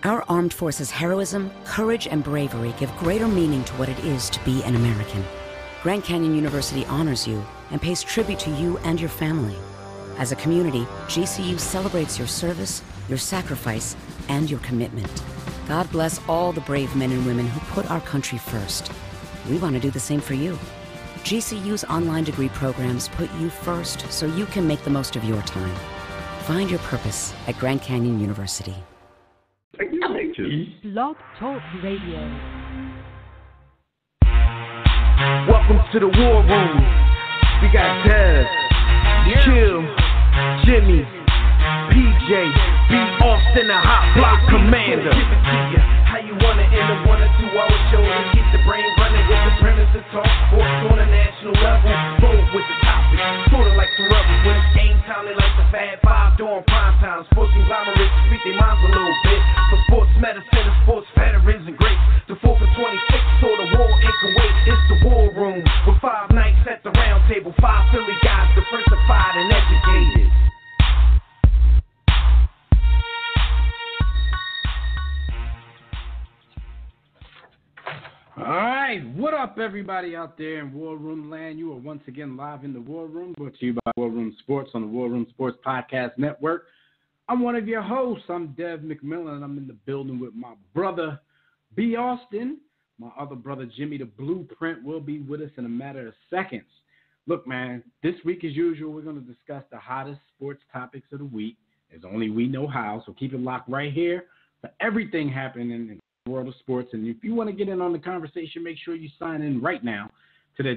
Our armed forces' heroism, courage, and bravery give greater meaning to what it is to be an American. Grand Canyon University honors you and pays tribute to you and your family. As a community, GCU celebrates your service, your sacrifice, and your commitment. God bless all the brave men and women who put our country first. We want to do the same for you. GCU's online degree programs put you first so you can make the most of your time. Find your purpose at Grand Canyon University. Blog Talk Radio. Welcome to the War Room. We got Dev, Chill, Jimmy, PJ, B. Austin, the Hot Block Commander. How you wanna end a 1 or 2 hour show to keep the brain running with the premise to talk sports on a national level? Bold with the topic, sorta like some rebels when it's game time. They like the Fab Five during prime time. Sports conglomerates speak their minds a little bit. For sports medicine and sports veterans and greats. The 4th and 26th or the war in Kuwait. It's the War Room with 5 nights at the round table. 5 Philly guys diversified and educated. All right, what up, everybody out there in War Room Land? You are once again live in the War Room, brought to you by War Room Sports on the War Room Sports Podcast Network. I'm one of your hosts. I'm Dev McMillan, and I'm in the building with my brother, B. Austin. My other brother, Jimmy, the Blueprint, will be with us in a matter of seconds. Look, man, this week, as usual, we're going to discuss the hottest sports topics of the week, as only we know how, so keep it locked right here for everything happening in world of sports. And if you want to get in on the conversation, make sure you sign in right now to the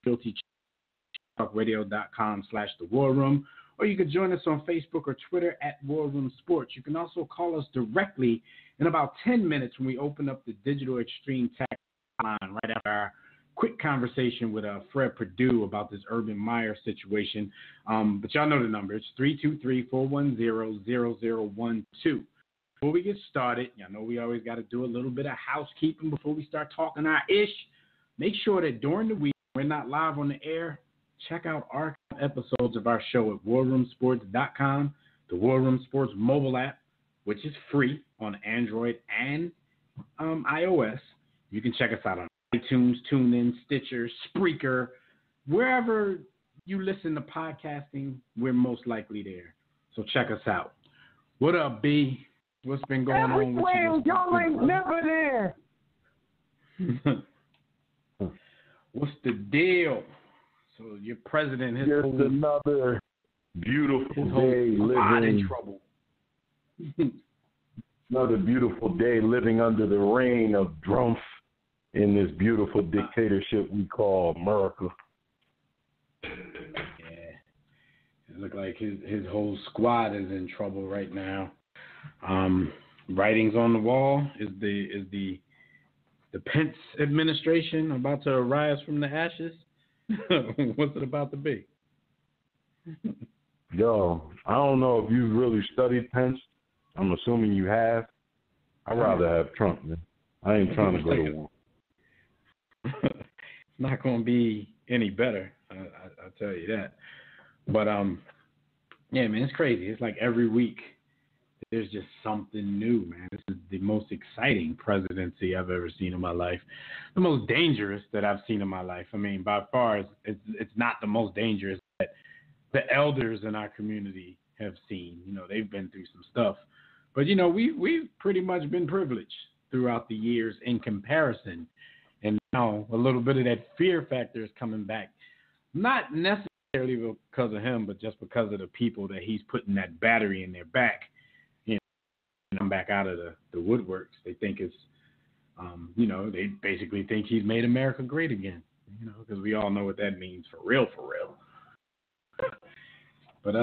JW.com/The War Room, or you can join us on Facebook or Twitter at War Room Sports. You can also call us directly in about 10 minutes when we open up the Digital Extreme Tech line right after our quick conversation with Fred Perdue about this Urban Meyer situation. But y'all know the number. It's 323-410-0012. Before we get started, y'all know we always got to do a little bit of housekeeping before we start talking our ish. Make sure that during the week, we're not live on the air. Check out archive episodes of our show at warroomsports.com, the War Room Sports mobile app, which is free on Android and iOS. You can check us out on iTunes, TuneIn, Stitcher, Spreaker, wherever you listen to podcasting, we're most likely there. So check us out. What up, B? What's been going on with you? Y'all ain't never there. What's the deal? So your president has just another beautiful day living in trouble. Another beautiful day living under the reign of Trump in this beautiful dictatorship we call America. Yeah, it looks like his whole squad is in trouble right now. Writings on the wall. Is the Pence administration about to arise from the ashes? What's it about to be? Yo, I don't know if you've really studied Pence. I'm assuming you have. I'd rather have Trump, man. I ain't trying to go to war. It's not going to be any better. I'll tell you that. But yeah, man, it's crazy. It's like every week there's just something new, man. This is the most exciting presidency I've ever seen in my life. The most dangerous that I've seen in my life. I mean, by far, it's not the most dangerous that the elders in our community have seen. You know, they've been through some stuff. But, you know, we've pretty much been privileged throughout the years in comparison. And now a little bit of that fear factor is coming back. Not necessarily because of him, but just because of the people that he's putting that battery in their back. Come back out of the woodworks. They think it's, you know, they basically think he's made America great again, you know, because we all know what that means for real. But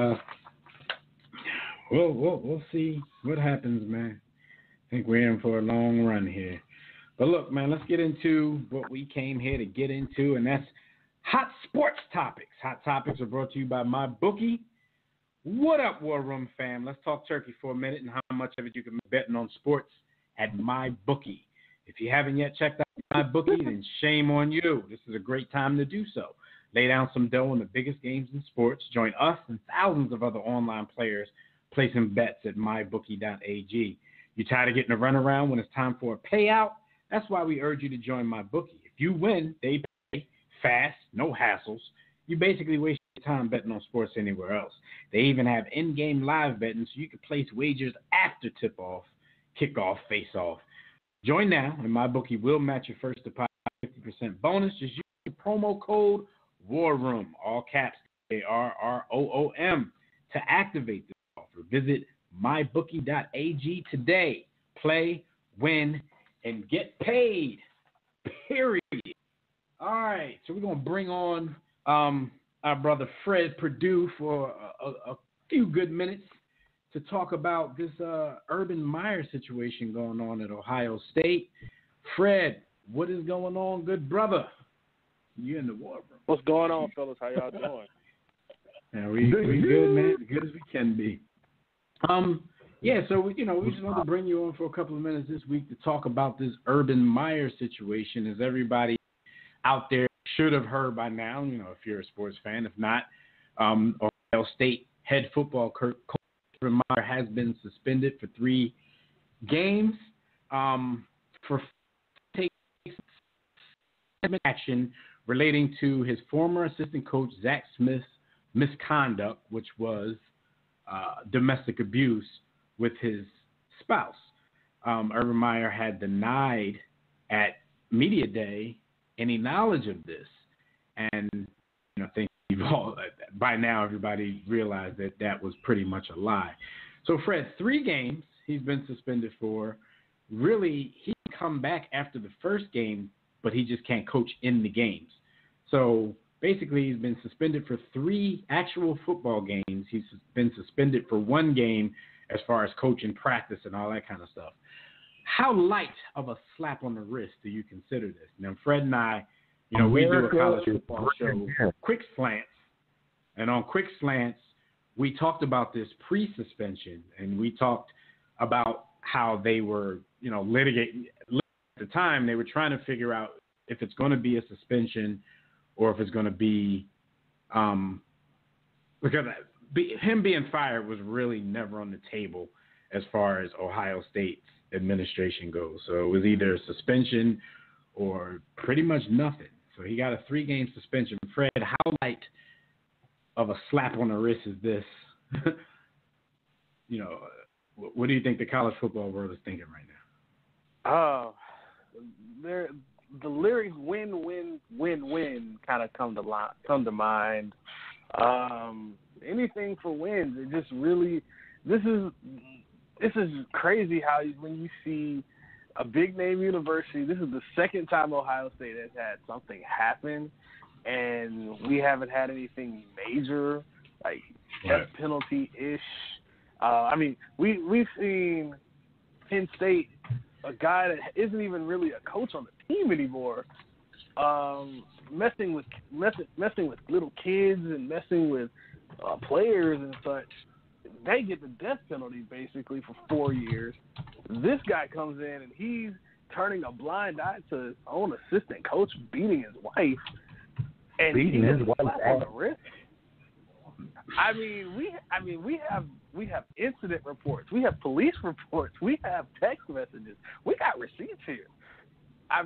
we'll see what happens, man. I think we're in for a long run here. But look, man, let's get into what we came here to get into, and that's hot sports topics. Hot topics are brought to you by MyBookie. What up, War Room fam? Let's talk turkey for a minute and how much of it you can be betting on sports at MyBookie. If you haven't yet checked out MyBookie, then shame on you. This is a great time to do so. Lay down some dough on the biggest games in sports. Join us and thousands of other online players placing bets at mybookie.ag. You tired of getting a runaround when it's time for a payout? That's why we urge you to join my bookie. If you win, they pay fast, no hassles. You basically waste your time betting on sports anywhere else. They even have in-game live betting so you can place wagers after tip-off, kickoff, face-off. Join now, and my bookie will match your first deposit 50% bonus. Just use the promo code WARROOM, all caps, ARROOM, to activate this offer. Visit mybookie.ag today. Play, win, and get paid, period. All right, so we're going to bring on our brother Fred Perdue for a few good minutes to talk about this Urban Meyer situation going on at Ohio State. Fred, what is going on, good brother? You in the war room. What's going on, fellas? How y'all doing? Yeah, we good, man. As good as we can be. Yeah, so we just wanted to bring you on for a couple of minutes this week to talk about this Urban Meyer situation. As everybody out there should have heard by now, if you're a sports fan. If not, Ohio State head football coach Urban Meyer has been suspended for 3 games for taking action relating to his former assistant coach Zach Smith's misconduct, which was domestic abuse with his spouse. Urban Meyer had denied at Media Day any knowledge of this, and I think by now everybody realized that was pretty much a lie. So Fred, 3 games he's been suspended for. Really, he can come back after the first game, but he just can't coach in the games. So basically, he's been suspended for 3 actual football games. He's been suspended for 1 game as far as coaching practice and all that kind of stuff. How light of a slap on the wrist do you consider this? Now, Fred and I, we do a college football show, Quick Slants, and on Quick Slants, we talked about this pre-suspension, and we talked about how they were, litigating. At the time, they were trying to figure out if it's going to be a suspension or if it's going to be because him being fired was really never on the table as far as Ohio State's administration goes. So it was either suspension or pretty much nothing. So he got a 3-game suspension. Fred, how light of a slap on the wrist is this? What do you think the college football world is thinking right now? The lyrics "win, win, win, win" kind of come to mind. Anything for wins. It just really, this is crazy how when you see a big name university, this is the second time Ohio State has had something happen, and we haven't had anything major like death penalty-ish. We've seen Penn State, a guy that isn't even really a coach on the team anymore, messing with little kids and messing with players and such. They get the death penalty basically for 4 years. This guy comes in and he's turning a blind eye to his own assistant coach beating his wife and beating his wife on the wrist. We have incident reports. We have police reports. We have text messages. We got receipts here.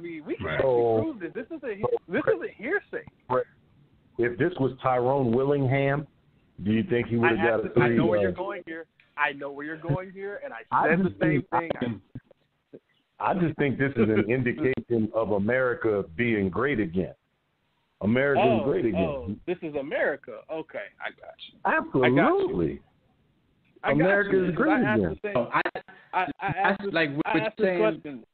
We can actually prove this. This is a hearsay. If this was Tyrone Willingham, do you think he would have got a 3? I know where you're going here. And I said the same thing. I just think this is an indication of America being great again. America's great again. Oh, this is America. Okay, I got you. Absolutely. America is great again. I asked this question.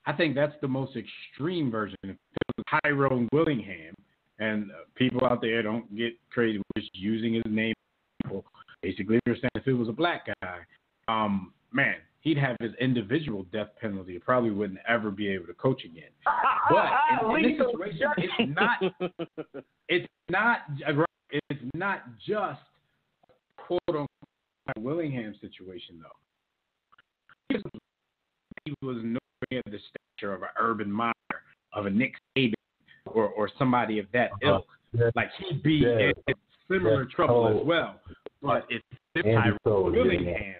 I think that's the most extreme version. If it was Tyrone Willingham, and people out there don't get crazy with just using his name. Basically, they're saying if it was a black guy, man, he'd have his individual death penalty. He probably wouldn't ever be able to coach again. But in this situation, it's not just a quote unquote Willingham situation though. He was nowhere near the stature of an Urban Meyer, of a Nick Saban, or somebody of that ilk. Like he'd be in similar trouble as well. But it's Tyrone Willingham.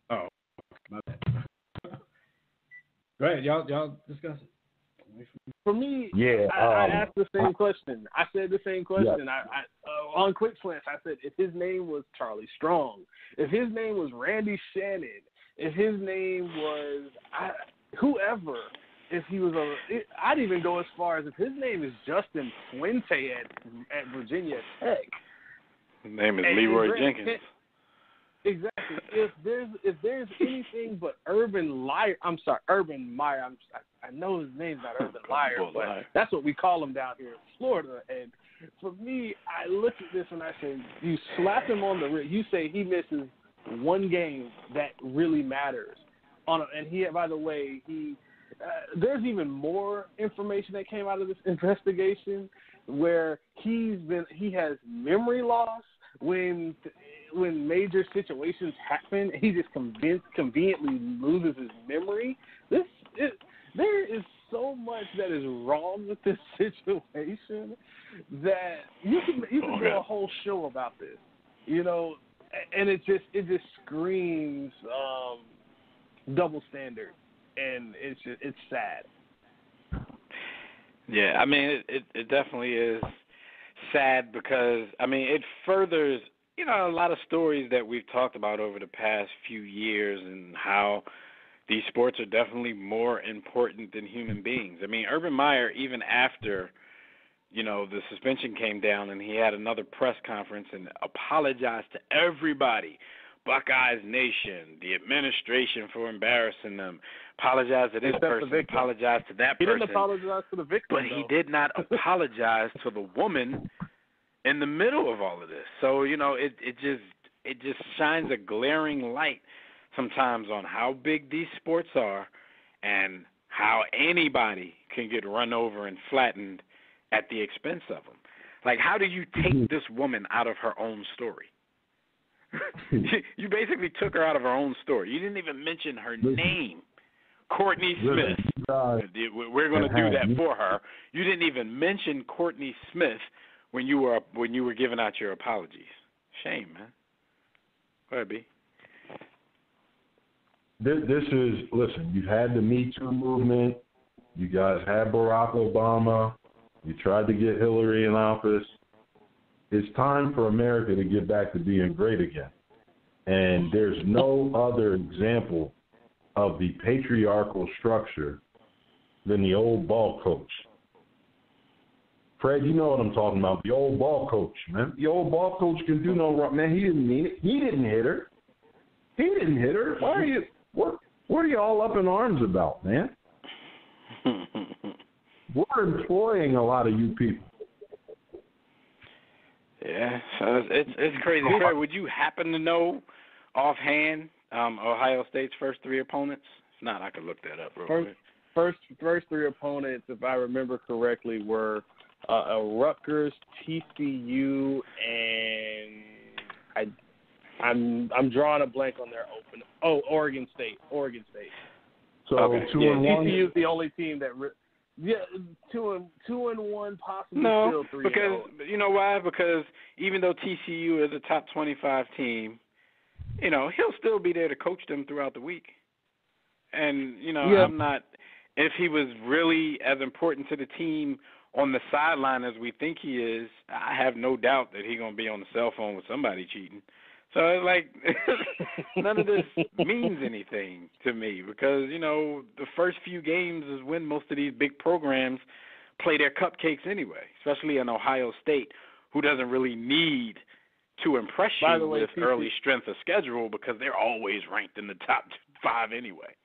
Oh, Go ahead, y'all discuss it. For me, Yeah, I asked the same question. I said the same question. Yeah. I on Quick Slants, I said if his name was Charlie Strong, if his name was Randy Shannon, if his name was whoever, if he was I'd even go as far as if his name is Justin Fuente at Virginia Tech. His name is Leroy Jenkins. Exactly. If there's anything but Urban Meyer, I know his name's not Urban Meyer, but that's what we call him down here in Florida. And for me, I look at this and I say, you slap him on the wrist. You say he misses one game that really matters. And he, by the way, there's even more information that came out of this investigation where he has memory loss when major situations happen. He just conveniently loses his memory. There is so much that is wrong with this situation that you can do a whole show about this, and it just screams double standard, and it's sad. Yeah, I mean it definitely is sad because it furthers a lot of stories that we've talked about over the past few years and how these sports are definitely more important than human beings. Urban Meyer, even after, the suspension came down and he had another press conference and apologized to everybody, Buckeyes Nation, the administration for embarrassing them, apologized to this person, apologized to that person. He didn't apologize to the victim, but he did not apologize to the woman in the middle of all of this. So, it just shines a glaring light sometimes on how big these sports are and how anybody can get run over and flattened at the expense of them. Like, how do you take this woman out of her own story? You basically took her out of her own story. You didn't even mention her name, Courtney Smith. We're going to do that for her. You didn't even mention Courtney Smith when you were giving out your apologies. Shame, man. Go ahead, B. This is, listen, you had the Me Too movement. You guys had Barack Obama. You tried to get Hillary in office. It's time for America to get back to being great again. And there's no other example of the patriarchal structure than the old ball coach. Fred, you know what I'm talking about. The old ball coach, man. The old ball coach can do no wrong. Man, he didn't mean it. He didn't hit her. What are you all up in arms about, man? We're employing a lot of you people. Yeah, so it's crazy. Fred, would you happen to know offhand Ohio State's first three opponents? If not, I could look that up real quick. First three opponents, if I remember correctly, were Rutgers, TCU, and I'm drawing a blank on their opener. Oh, Oregon State. So okay. 2-1. TCU is the only team that. 2-1, possibly no, still 3-0. Because you know why? Because even though TCU is a top 25 team, he'll still be there to coach them throughout the week. And I'm not. If he was really as important to the team on the sideline as we think he is, I have no doubt that he's gonna be on the cell phone with somebody cheating. So it's like none of this means anything to me because, the first few games is when most of these big programs play their cupcakes anyway, especially in Ohio State, who doesn't really need to impress you with early strength of schedule because they're always ranked in the top 5 anyway.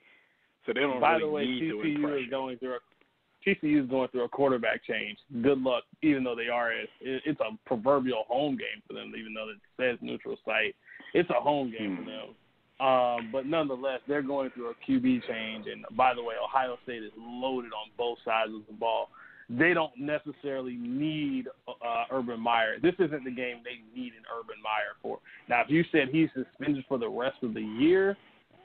So they don't need to impress you. TCU is going through a quarterback change. Good luck, even though they are. It's a proverbial home game for them, even though it says neutral site. It's a home game for them. But nonetheless, they're going through a QB change. And by the way, Ohio State is loaded on both sides of the ball. They don't necessarily need Urban Meyer. This isn't the game they need an Urban Meyer for. Now, if you said he's suspended for the rest of the year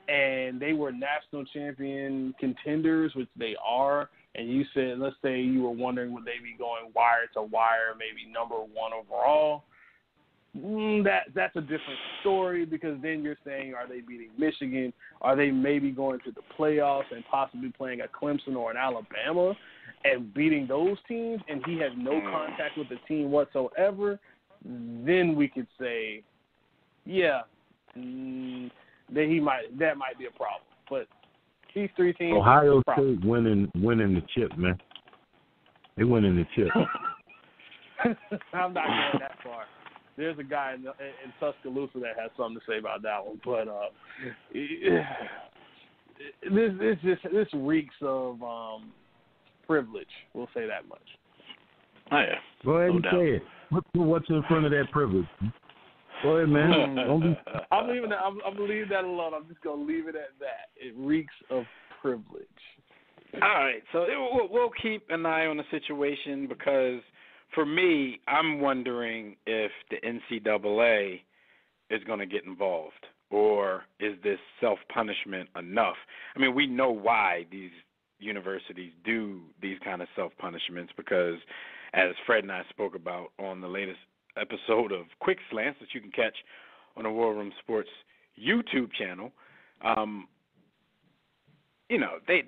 and they were national champion contenders, which they are, and you said, let's say you were wondering would they be going wire to wire, maybe number 1 overall, that's a different story, because then you're saying, are they beating Michigan? Are they maybe going to the playoffs and possibly playing a Clemson or an Alabama and beating those teams, and he has no contact with the team whatsoever? Then we could say, yeah, that might be a problem. But these three teams, Ohio State winning the chip, man. They winning the chip. I'm not going that far. There's a guy in Tuscaloosa that has something to say about that one, but this reeks of privilege. We'll say that much. Oh yeah. Go ahead and say it. What's in front of that privilege? Go ahead, man. I'm gonna leave that alone. I'm just gonna leave it at that. It reeks of privilege. All right, so we'll keep an eye on the situation, because for me, I'm wondering if the NCAA is going to get involved, or is this self-punishment enough? I mean, we know why these universities do these kind of self-punishments, because as Fred and I spoke about on the latest episode of Quick Slants that you can catch on the War Room Sports YouTube channel,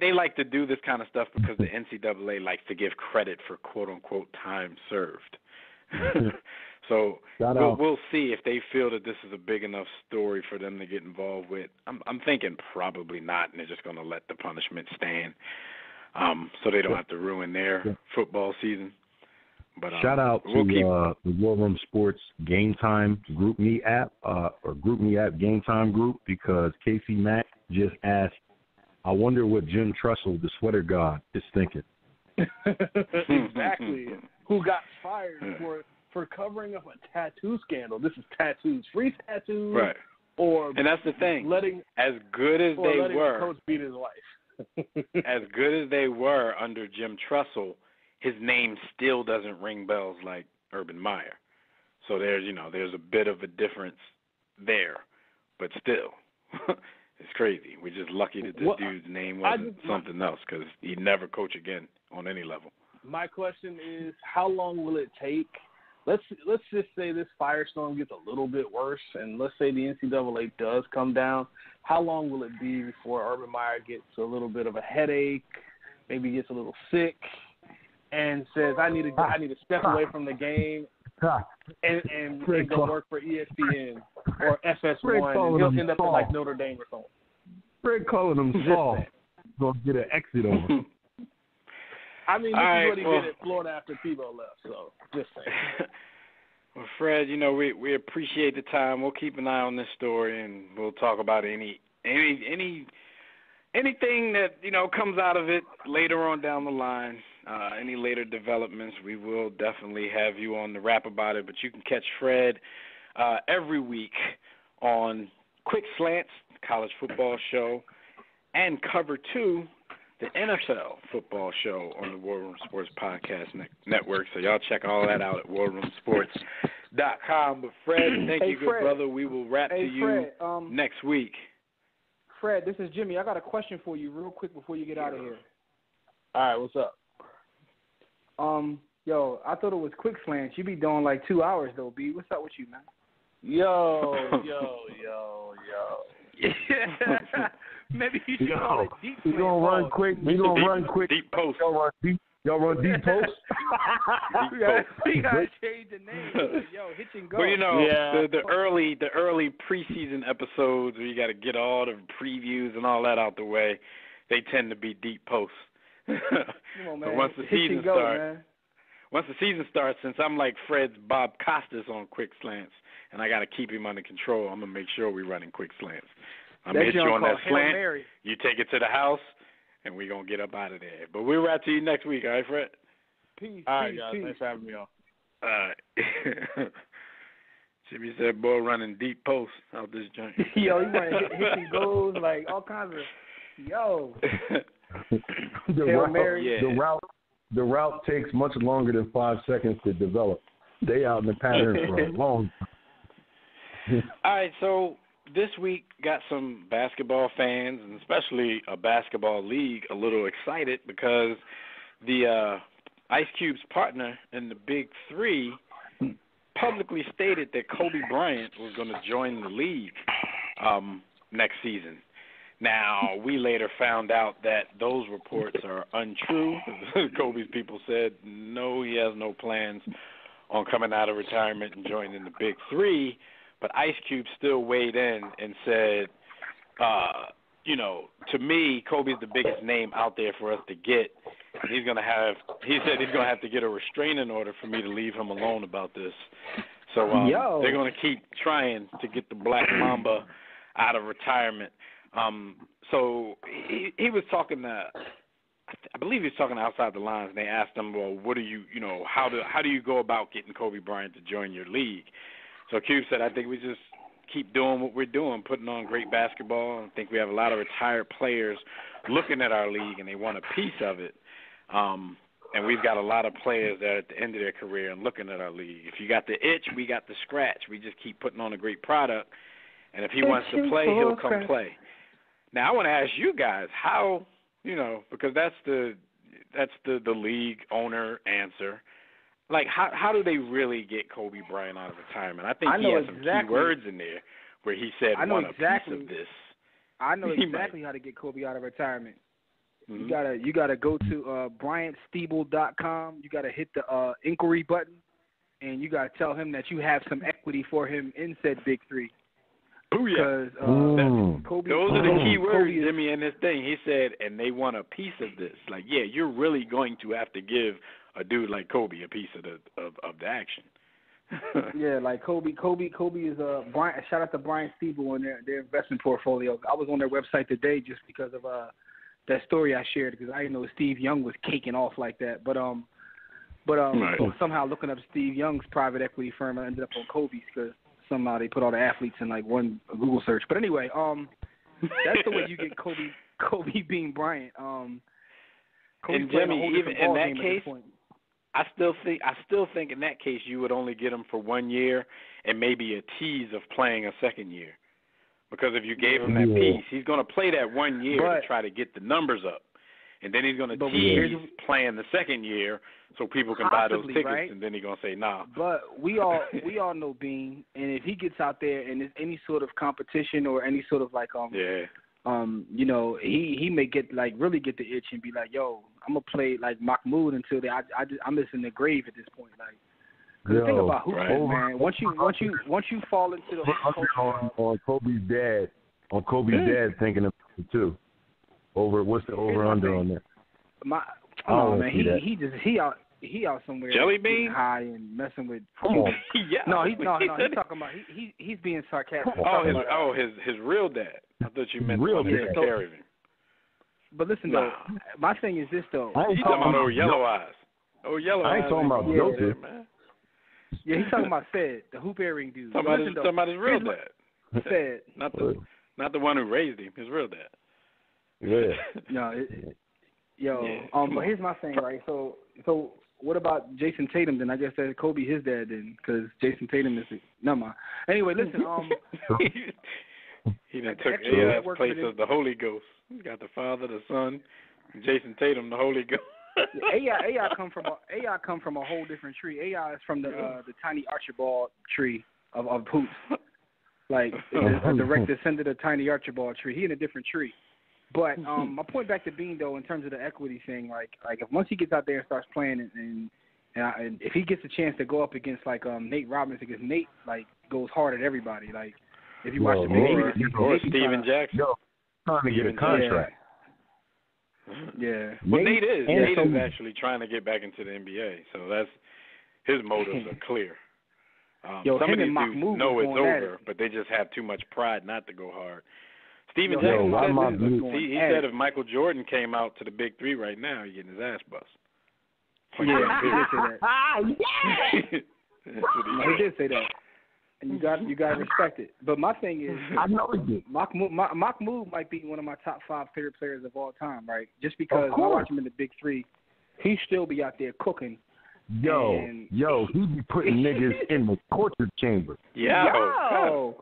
they like to do this kind of stuff because the NCAA likes to give credit for quote-unquote time served. So we'll see if they feel that this is a big enough story for them to get involved with. I'm thinking probably not, and they're just going to let the punishment stand, so they don't have to ruin their football season. But shout out to the War Room Sports Game Time Group Me app, or Group Me app Game Time group, because Casey Mack just asked, I wonder what Jim Tressel, the sweater god, is thinking. Exactly. Who got fired for covering up a tattoo scandal. This is tattoos, free tattoos. Right. And that's the thing. As good as they were, the coach beat his wife. as good as they were under Jim Tressel, his name still doesn't ring bells like Urban Meyer. So there's a bit of a difference there, but still. It's crazy. We're just lucky that this dude's name wasn't something else, because he'd never coach again on any level. My question is, how long will it take? Let's just say this firestorm gets a little bit worse, and let's say the NCAA does come down. How long will it be before Urban Meyer gets a little bit of a headache, maybe gets a little sick, and says, I need to step away from the game and go work for ESPN or FS1, and he'll end up like Notre Dame or something. Fred calling him Saul. Gonna get an exit on him. I mean, this is what he did at Florida after Tebow left, so just saying. Well, Fred, we appreciate the time. We'll keep an eye on this story, and we'll talk about anything that comes out of it later on down the line. Any later developments, we will definitely have you on the Rap About It. But you can catch Fred every week on Quick Slants, college football show, and Cover 2, the NFL football show on the War Room Sports Podcast Network. So y'all check all that out at warroomsports.com. But Fred, thank you, good brother. We will rap to you next week. Fred, this is Jimmy. I got a question for you real quick before you get out of here. All right, what's up? Yo, I thought it was Quick Slants. You be doing like 2 hours though, B. What's up with you, man? Yo. Maybe you should call it deep. You gonna run quick? You gonna run quick? Deep post. Y'all run deep post? We gotta change the name. Yo, hitch and go. Well, the early preseason episodes where you got to get all the previews and all that out the way, they tend to be deep posts. Come on, man. But once the season starts, since I'm like Fred's Bob Costas on Quick Slants, and I got to keep him under control, I'm gonna make sure we're running Quick Slants. I'm going to hit you on that slant. You take it to the house, and we're going to get up out of there. But we'll rap to you next week, all right, Fred? Peace. All right, guys. Thanks for having me on. All right. Jimmy said, boy, running deep posts out this joint. Yo, you want to hit and goes, like all kinds of, yo. The route takes much longer than 5 seconds to develop. They out in the pattern for a long time. All right, so this week got some basketball fans, and especially a basketball league, a little excited because the Ice Cube's partner in the Big Three publicly stated that Kobe Bryant was going to join the league next season. Now, we later found out that those reports are untrue. Kobe's people said, no, he has no plans on coming out of retirement and joining the Big Three. But Ice Cube still weighed in and said, to me, Kobe's the biggest name out there for us to get. He said he's going to have to get a restraining order for me to leave him alone about this. So they're going to keep trying to get the Black Mamba out of retirement. So he was talking to, I believe he was talking outside the lines, and they asked him, well, what do you, how do you go about getting Kobe Bryant to join your league? So Cube said, I think we just keep doing what we're doing, putting on great basketball. I think we have a lot of retired players looking at our league, and they want a piece of it. And we've got a lot of players that are at the end of their career and looking at our league. If you got the itch, we got the scratch. We just keep putting on a great product. And if he wants to play, he'll come play. Now, I want to ask you guys how, because that's the league owner answer. Like, how do they really get Kobe Bryant out of retirement? I think he has some key words in there where he said, I want a piece of this. I know exactly how to get Kobe out of retirement. Mm-hmm. You gotta go to BryantSteeble.com. You gotta hit the inquiry button, and you gotta tell him that you have some equity for him in said Big Three. Booyah! Kobe, those are the key words, Jimmy, in this thing. He said, and they want a piece of this. Like, yeah, you're really going to have to give a dude like Kobe a piece of the action. Yeah, like Kobe is Brian. Shout out to Brian Steeble and their investment portfolio. I was on their website today just because of that story I shared, because I didn't know Steve Young was caking off like that. But right. So somehow looking up Steve Young's private equity firm, I ended up on Kobe's because somehow they put all the athletes in like one Google search. But anyway, that's the way you get Kobe being Bryant. And Jimmy, even in that case, I still think in that case you would only get him for 1 year and maybe a tease of playing a second year. Because if you gave him that piece, he's going to play that 1 year to try to get the numbers up. And then he's going to tease playing the second year so people can buy those tickets, right? And then he's going to say, nah. But we all know Bean, and if he gets out there and there's any sort of competition or any sort of like he may get really get the itch and be like, yo, I'm gonna play like Mahmoud until I'm just in the grave at this point. Like, cause the thing about hoops, man, once you fall into the on Kobe's dad thinking of it too. What's the over under on that? He out somewhere Jelly Bean high and messing with. Yeah. No, he's talking about he's being sarcastic. His real dad. I thought you meant real dad. Carry him. But listen though, my thing is this though. He's talking about old Yellow Eyes. Oh, Yellow Eyes. I ain't talking about Joseph. Man. Yeah, he's talking about Fed, the hoop earring dude. Talking about his real dad. Fed. Not the one who raised him. His real dad. Yeah. But here's my thing, right? So what about Jason Tatum then? I guess that's Kobe his dad then, because Jason Tatum is never mind. Anyway, listen. He done took AI's place as the Holy Ghost. He's got the Father, the Son, and Jason Tatum, the Holy Ghost. AI come from a whole different tree. AI is from the tiny Archibald tree of hoops. Like a direct descendant of tiny Archibald tree. He in a different tree. But my point back to Bean though, in terms of the equity thing, like if once he gets out there and starts playing and if he gets a chance to go up against like Nate Robinson, because Nate like goes hard at everybody. Like if you watch the video, or Steven Jackson, trying to get a contract. Yeah. Well, Nate is actually trying to get back into the NBA, so that's his motives are clear. Some of these dudes know it's over, but they just have too much pride not to go hard. Steven Jackson he said if Michael Jordan came out to the Big Three right now, he's getting his ass bust. Yeah, he did say that. He did say that. And you got to respect it. But my thing is, I know he did. Mahmoud might be one of my top 5 favorite players of all time, right? Just because I watch him in the Big Three, he still be out there cooking. Yo, he be putting niggas in the torture chamber. Yo.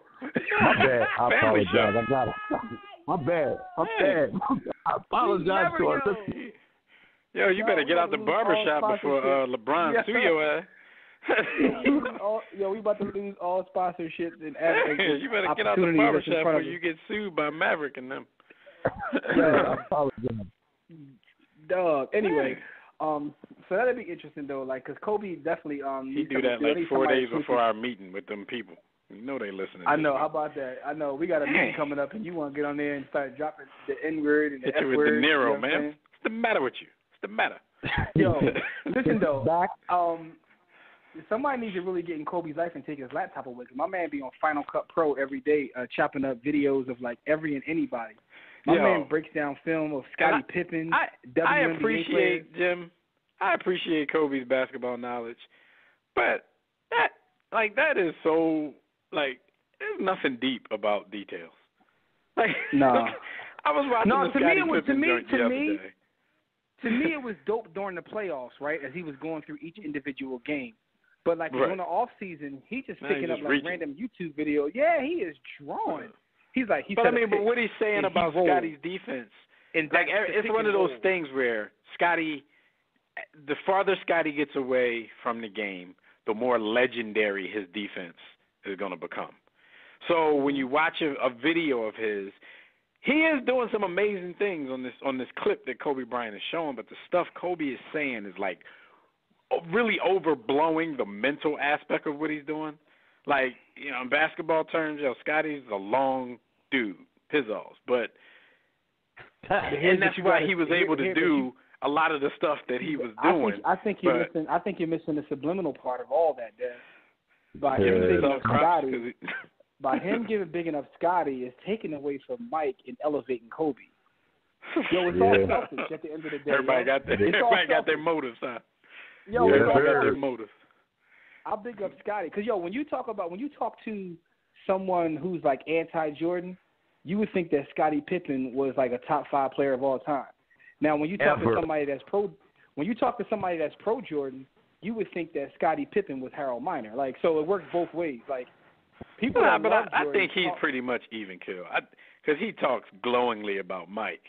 My bad. I apologize. I got it. My bad. I apologize to our listeners. Yo, you better get out the barbershop before LeBron sue your ass. we about to lose all sponsorships and you better get out the barbershop before you get sued by Maverick and them. Yeah, I'm probably gonna. Dog. Anyway, so that'd be interesting though, like, cause Kobe definitely he do that like 4 days before our meeting with them people. You know they listening. I know. How about that? I know. We got a meeting coming up, and you want to get on there and start dropping the N-word and the F-word. Hit you with De Niro, man. What's the matter with you? What's the matter? Yo, listen though. Somebody needs to really get in Kobe's life and take his laptop away. Cause my man be on Final Cut Pro every day, chopping up videos of like every and anybody. My man breaks down film of Scottie Pippen, WNBA I appreciate players. Jim. I appreciate Kobe's basketball knowledge, but that is so like there's nothing deep about details. Like no, I was watching the Scottie Pippen joint the other day. To me, it was dope during the playoffs, right? As he was going through each individual game. But like during the off season, he's just picking up like random YouTube video. Yeah, he is drawing. He's like but what he's saying about Scottie's defense, and like it's one of those things where Scottie, the farther Scottie gets away from the game, the more legendary his defense is going to become. So when you watch a video of his, he is doing some amazing things on this clip that Kobe Bryant is showing, but the stuff Kobe is saying is like really overblowing the mental aspect of what he's doing. Like, you know, in basketball terms, Scottie's a long dude, pizzles, but and that's why he was able to do a lot of the stuff that he was doing. I think you're missing the subliminal part of all that, Dad. By him big enough Scottie, by him giving big enough Scottie is taking away from Mike and elevating Kobe. Yo, it's all selfish at the end of the day. Everybody got their motives, huh? Yo, it's all got their motives. I'll big up Scottie because when you talk to someone who's like anti-Jordan, you would think that Scottie Pippen was like a top 5 player of all time. Now, when you talk to somebody that's pro Jordan, you would think that Scottie Pippen was Harold Miner. Like, so it works both ways. Like, people. But I think he's pretty much even kill because he talks glowingly about Mike.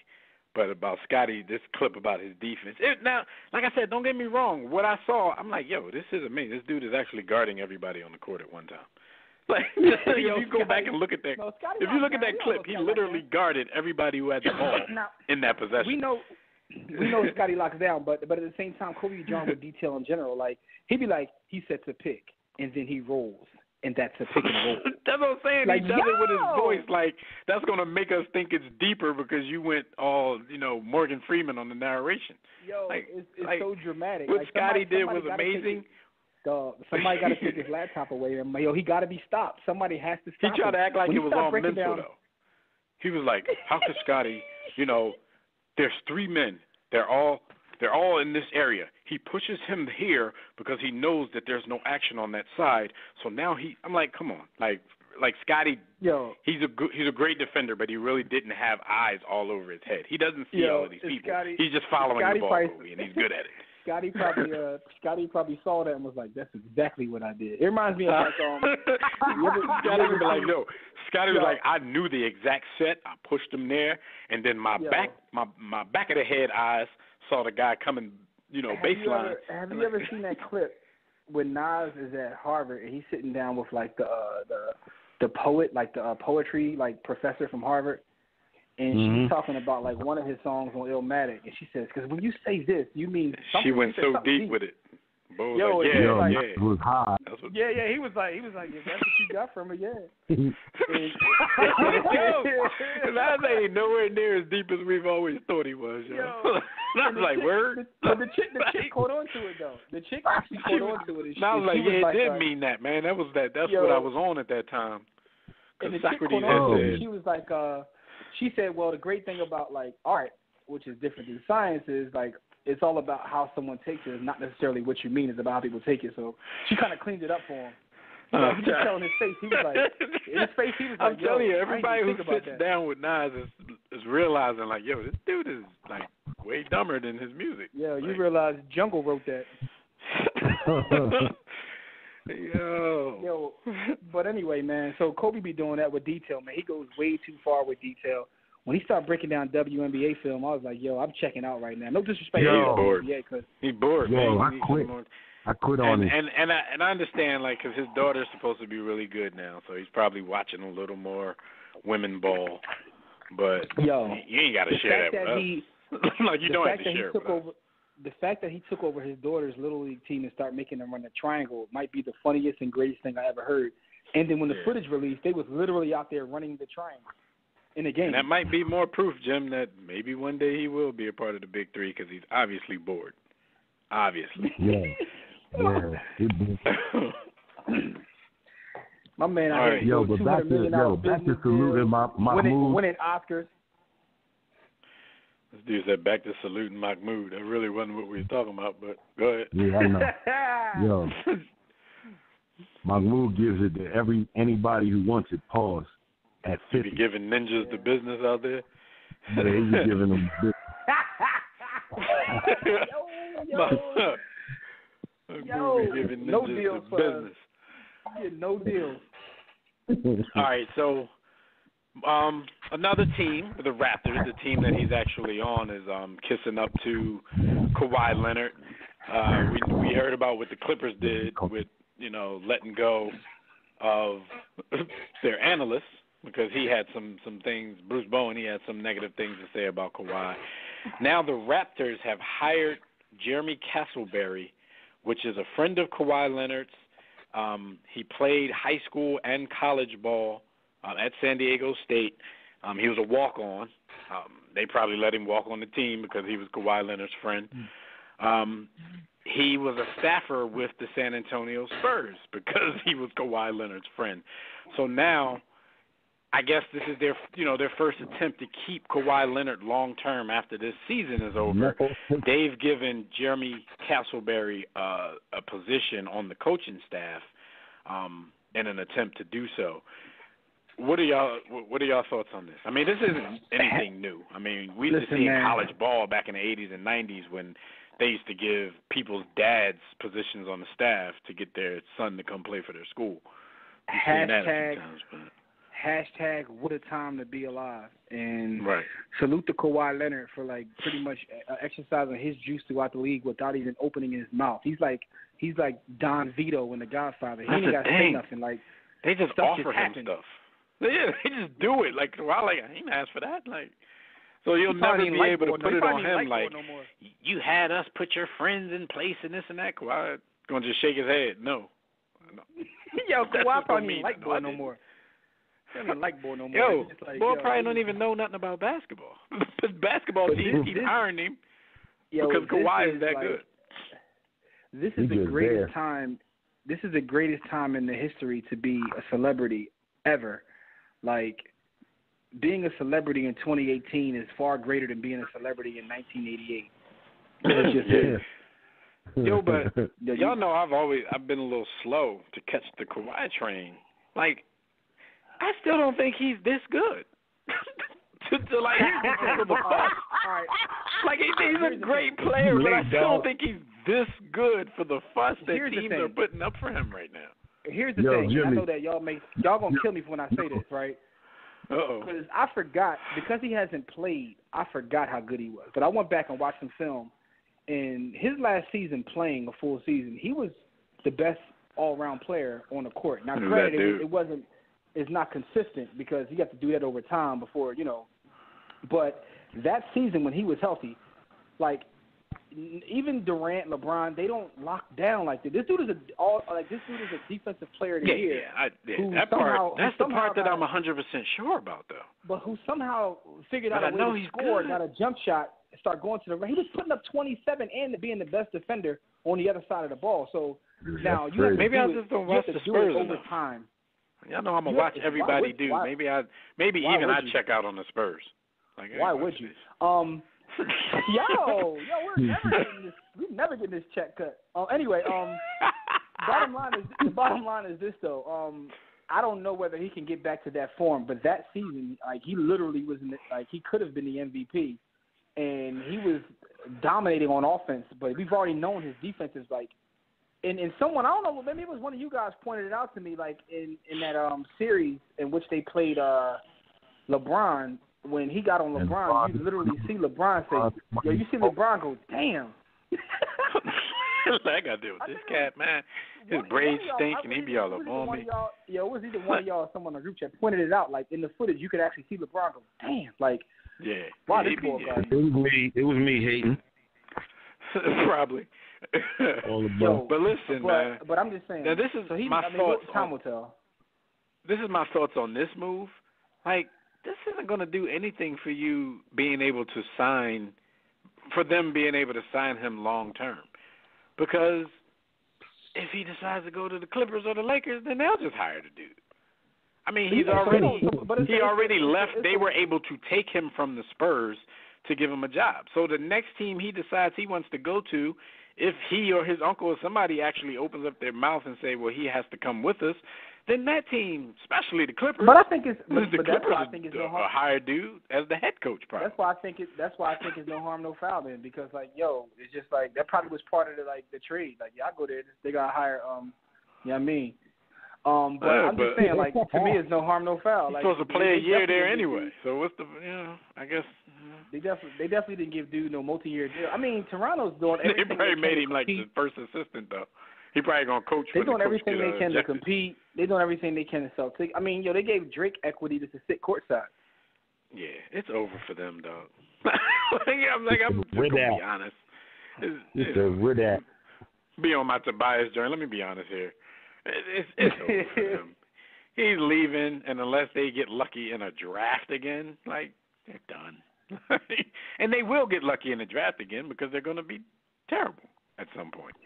But about Scottie, this clip about his defense. Now, like I said, don't get me wrong. What I saw, I'm like, yo, this is amazing. This dude is actually guarding everybody on the court at one time. Like, if you go back and look at that, if you look at that clip, he literally guarded everybody who had the ball in that possession. We know Scottie locks down, but at the same time, Kobe be drawn with detail in general. Like, he'd be like, he sets a pick, and then he rolls. And that's a pick and roll. That's what I'm saying. Like, he does it with his voice. Like, that's going to make us think it's deeper because you went all, Morgan Freeman on the narration. Yo, like, it's so dramatic. What Scottie did was amazing. Somebody got to take his laptop away. And, he got to be stopped. Somebody has to stop him. He tried to act like it was all mental, though. He was like, how could Scottie, there's 3 men. They're all in this area. He pushes him here because he knows that there's no action on that side. So now I'm like, come on, like Scottie. He's a great defender, but he really didn't have eyes all over his head. He doesn't see all of these people. He's just following the ball, and he's good at it. Scottie probably saw that and was like, that's exactly what I did. It reminds me of like Scottie would be like, no. Scottie was like, I knew the exact set. I pushed him there, and then my back of the head eyes saw the guy coming, baseline. Have you ever seen that clip when Nas is at Harvard and he's sitting down with like the poet, like the poetry like professor from Harvard, and she's talking about like one of his songs on Illmatic, and she says, because when you say this, you mean something. She went so deep with it. Bo was it was hot. Yeah, he was like, if that's what you got from it, yeah. That ain't nowhere near as deep as we've always thought he was. I was like, word. But the chick caught on to it though. The chick actually caught on to it. And I was like, it did mean that, man. That's what I was on at that time. And the chick caught on to it. She was like, she said, well, the great thing about like art, which is different than science, is like, it's all about how someone takes it. It's not necessarily what you mean. It's about how people take it. So she kind of cleaned it up for him. He was telling his face. He was like, I'm telling you, everybody who sits down with Nas is realizing like, yo, this dude is like way dumber than his music. Yeah, you realize Jungle wrote that. Yo. But anyway, man. So Kobe be doing that with detail, man. He goes way too far with detail. When he started breaking down WNBA film, I was like, yo, I'm checking out right now. No disrespect. He's bored. He's bored, man. I quit. I quit on him. And I understand, like, because his daughter's supposed to be really good now, so he's probably watching a little more women ball. But you ain't got to share that with us. Like, you don't have to share it with us. The fact that he took over his daughter's Little League team and started making them run the triangle might be the funniest and greatest thing I ever heard. And then when the footage released, they was literally out there running the triangle in the game. And that might be more proof, Jim, that maybe one day he will be a part of the Big Three because he's obviously bored. Obviously. Yeah. My man, but back to saluting Mahmoud. Winning Oscars. This dude said back to saluting Mahmoud. That really wasn't what we were talking about, but go ahead. Yeah, I know. Mahmoud gives it to anybody who wants it. Pause. At 50. Be giving ninjas the business out there. Yeah, he's giving them business. Giving no ninjas deals the business. No deals. All right, so another team, the Raptors, the team that he's actually on, is kissing up to Kawhi Leonard. We heard about what the Clippers did with, letting go of their analysts because he had some things, Bruce Bowen, he had some negative things to say about Kawhi. Now the Raptors have hired Jeremy Castleberry, which is a friend of Kawhi Leonard's. He played high school and college ball at San Diego State. He was a walk-on. They probably let him walk on the team because he was Kawhi Leonard's friend. He was a staffer with the San Antonio Spurs because he was Kawhi Leonard's friend. So now, I guess this is their first attempt to keep Kawhi Leonard long term after this season is over. They've given Jeremy Castleberry a position on the coaching staff in an attempt to do so. What are y'all thoughts on this? I mean, this isn't anything new. I mean, we used to see college ball back in the 80s and 90s when they used to give people's dads positions on the staff to get their son to come play for their school. We've seen that a few times, but. Hashtag what a time to be alive. And right. Salute to Kawhi Leonard for pretty much exercising his juice throughout the league without even opening his mouth. He's like Don Vito in The Godfather. He ain't got to say nothing. They just offer him stuff. Yeah, they just do it. Kawhi, I ain't asked for that. So you'll never be able to put it on him. You had us put your friends in place and this and that. Kawhi gonna just shake his head. No. Yo, Kawhi probably ain't like boy no more. He don't like boy no more. Boy probably don't even know nothing about basketball. His basketball team keep hiring him because Kawhi is that good. This is the greatest time. This is the greatest time in the history to be a celebrity ever. Being a celebrity in 2018 is far greater than being a celebrity in 1988. It's just Yo, but y'all know I've been a little slow to catch the Kawhi train. I still don't think he's this good. for the fuss. He's a great player, but I still don't think he's this good for the fuss that teams are putting up for him right now. Here's the thing. Jimmy. I know that y'all gonna kill me when I say this, right? Because I forgot, because he hasn't played, I forgot how good he was. But I went back and watched some film, and his last season playing a full season, he was the best all-around player on the court. Now, granted, it's not consistent because you have to do that over time before, But that season when he was healthy, even Durant, LeBron, they don't lock down like that. This dude is a defensive player of the year. That's the part that I'm 100% sure about, though. But who somehow figured out a way to score, got a jump shot, and start going to the rim. He was putting up 27 and being the best defender on the other side of the ball. So now you have maybe I just don't watch the Spurs over time. Y'all know I'm gonna watch everybody do. Maybe I'd check out on the Spurs. Why would you? Yo, we're never getting this check cut. Anyway, bottom line is this though. I don't know whether he can get back to that form, but that season, he literally was he could have been the MVP, and he was dominating on offense. But we've already known his defense is And someone, I don't know, maybe it was one of you guys pointed it out to me, in that series in which they played LeBron. When he got on LeBron, you literally see LeBron say, "Yo, you see LeBron go, damn." I got to deal with this cat, man. His braids stink, and he be all up on me. It was either one of y'all or someone on the group chat pointed it out. Like, in the footage, you could actually see LeBron go, damn, like, wow, this boy guard. It was me hating. Probably. But listen, man. But I'm just saying. Now, this is my thoughts. Time will tell. This is my thoughts on this move. Like, this isn't going to do anything for you being able to sign, for them being able to sign him long term. Because if he decides to go to the Clippers or the Lakers, then they'll just hire the dude. I mean, he already left. They were able to take him from the Spurs to give him a job. So the next team he decides he wants to go to, if he or his uncle or somebody actually opens up their mouth and say, well, he has to come with us, then that team, especially the Clippers, but I think it's the Clippers that's why I think it's no harm. A higher dude as the head coach, probably. That's why I think it's no harm, no foul, man. Because it's just like that probably was part of the trade. Like, y'all go there, they gotta hire you know what I mean? But I'm just saying, like, to me, it's no harm, no foul. You're like, supposed to play a year there anyway. So what's the I guess they definitely didn't give dude no multi-year deal. I mean, Toronto's doing everything. They probably made him like the first assistant though. He probably gonna coach. They're doing everything they can to compete. They're doing everything they can to sell tickets. I mean, they gave Drake equity just to sit courtside. Yeah, it's over for them, dog. I'm just gonna be honest. We're that. Be on my Tobias journey. Let me be honest here. It's over for them. He's leaving, and unless they get lucky in a draft again, like, they're done. And they will get lucky in the draft again because they're going to be terrible at some point.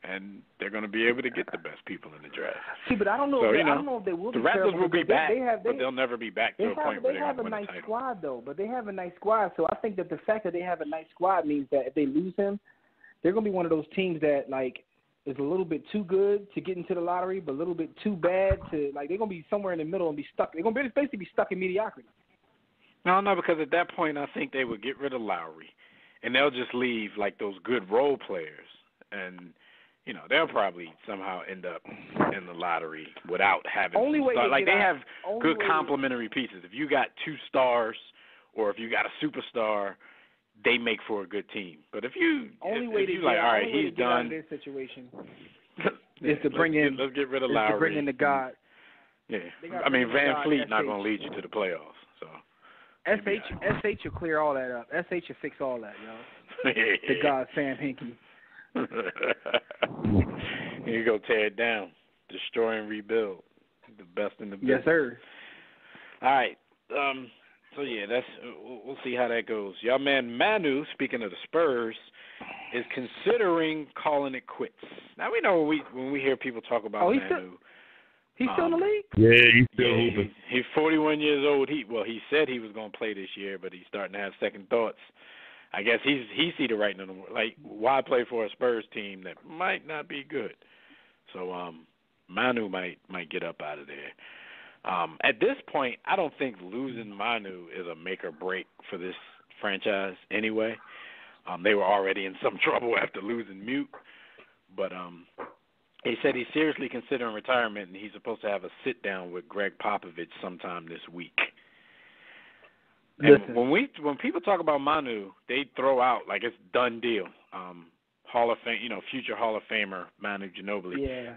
And they're going to be able to get the best people in the draft. See, but I don't know. So, I don't know if they will. The Raptors will be back, but they'll never be back to a point where they're going to win a title. They have a nice squad, though. But they have a nice squad, so I think that the fact that they have a nice squad means that if they lose him, they're going to be one of those teams that, like, is a little bit too good to get into the lottery, but a little bit too bad to, like, they're going to be somewhere in the middle and be stuck. They're going to basically be stuck in mediocrity. No, because at that point I think they would get rid of Lowry, and they'll just leave, like, those good role players. And, they'll probably somehow end up in the lottery without having they have good complementary pieces. If you got two stars or if you got a superstar, they make for a good team. But if you like, all right, he's done. This situation is to bring in. Let's get rid of Lowry. To bring in the God. Yeah, I mean Van Fleet not going to lead you to the playoffs. So SH will clear all that up. SH will fix all that, yo. The God Sam Hinkie. You go tear it down, destroy and rebuild. The best in the business. Yes, sir. All right. So yeah, we'll see how that goes. Y'all man Manu, speaking of the Spurs, is considering calling it quits. Now we know when we hear people talk about Manu. He's still in the league? Yeah, he's still hooping. He's 41 years old. He said he was going to play this year, but he's starting to have second thoughts. I guess he see the writing on the wall. Like, why play for a Spurs team that might not be good? So Manu might get up out of there. At this point, I don't think losing Manu is a make or break for this franchise anyway. They were already in some trouble after losing Mute. But he said he's seriously considering retirement, and he's supposed to have a sit-down with Greg Popovich sometime this week. And when people talk about Manu, they throw out like it's done deal. Hall of Fame, future Hall of Famer Manu Ginobili. Yeah.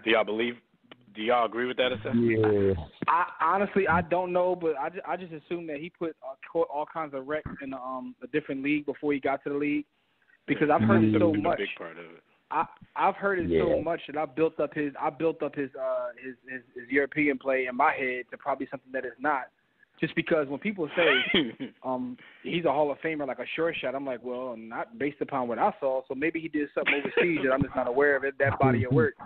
Do y'all agree with that assessment? Yeah. Honestly, I don't know, but I just assume that he put all kinds of recs in a different league before he got to the league, because I've heard it so much. A big part of it. I've heard it so much that I built up his European play in my head to probably something that is not. Just because when people say he's a Hall of Famer, like a short shot, I'm like, well, not based upon what I saw. So maybe he did something overseas that I'm just not aware of it, that body of work.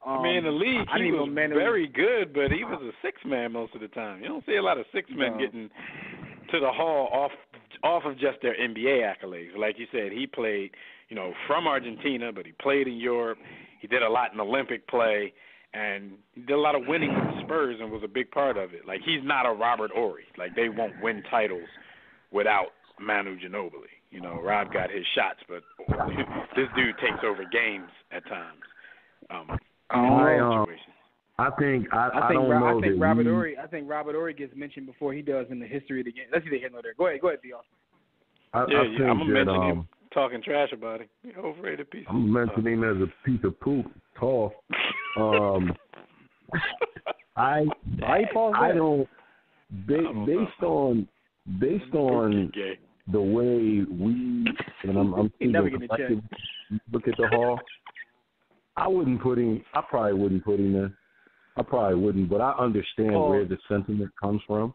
I mean, in the league, he was very good, but he was a six-man most of the time. You don't see a lot of six-men getting to the Hall off of just their NBA accolades. Like you said, he played, from Argentina, but he played in Europe. He did a lot in Olympic play. And he did a lot of winning with the Spurs and was a big part of it. Like, he's not a Robert Horry. Like, they won't win titles without Manu Ginobili. Rob got his shots, but this dude takes over games at times. I think Robert Horry gets mentioned before he does in the history of the game. Let's see the hit there. Go ahead, Dion. I'm gonna mention him talking trash about him. Overrated piece. I'm mentioning him as a piece of poop. Tough. I don't. Based on the way we and I'm thinking look at the Hall. I probably wouldn't put him there. I probably wouldn't, but I understand where the sentiment comes from.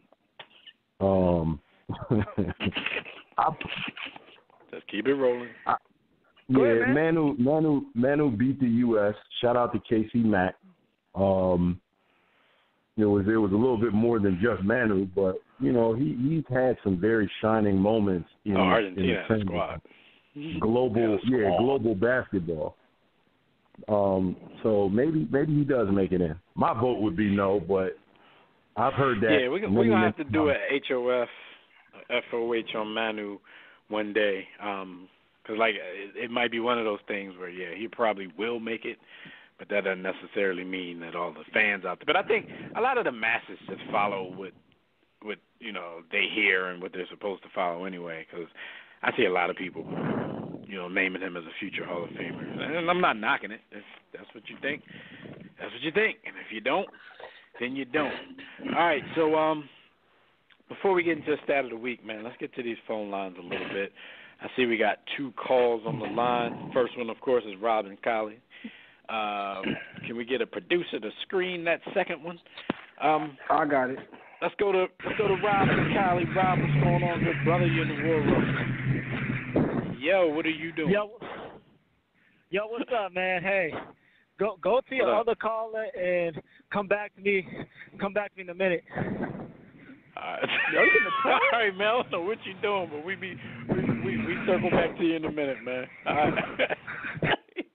Just keep it rolling. Manu beat the U.S. Shout out to KC Mack. It was a little bit more than just Manu, but he's had some very shining moments in Argentina in squad. Global basketball. So maybe he does make it in. My vote would be no, but I've heard that. Yeah, we're gonna have to do an FOH on Manu one day, because it might be one of those things where he probably will make it, but that doesn't necessarily mean that all the fans out there. But I think a lot of the masses just follow what they hear and what they're supposed to follow anyway, because I see a lot of people naming him as a future Hall of Famer, and I'm not knocking it. If that's what you think, that's what you think, and if you don't, then you don't. All right, so before we get into the stat of the week, man, let's get to these phone lines a little bit. I see we got 2 calls on the line. First one, of course, is Rob and Collie. Can we get a producer to screen that second one? I got it. Let's go to Rob and Collie. Rob, what's going on, good brother? You're in the war room. Yo, what are you doing? Yo, what's up, man? Hey, go to your other caller and come back to me. Come back to me in a minute. All right, man. I don't know what you're doing, but we circle back to you in a minute, man. All right.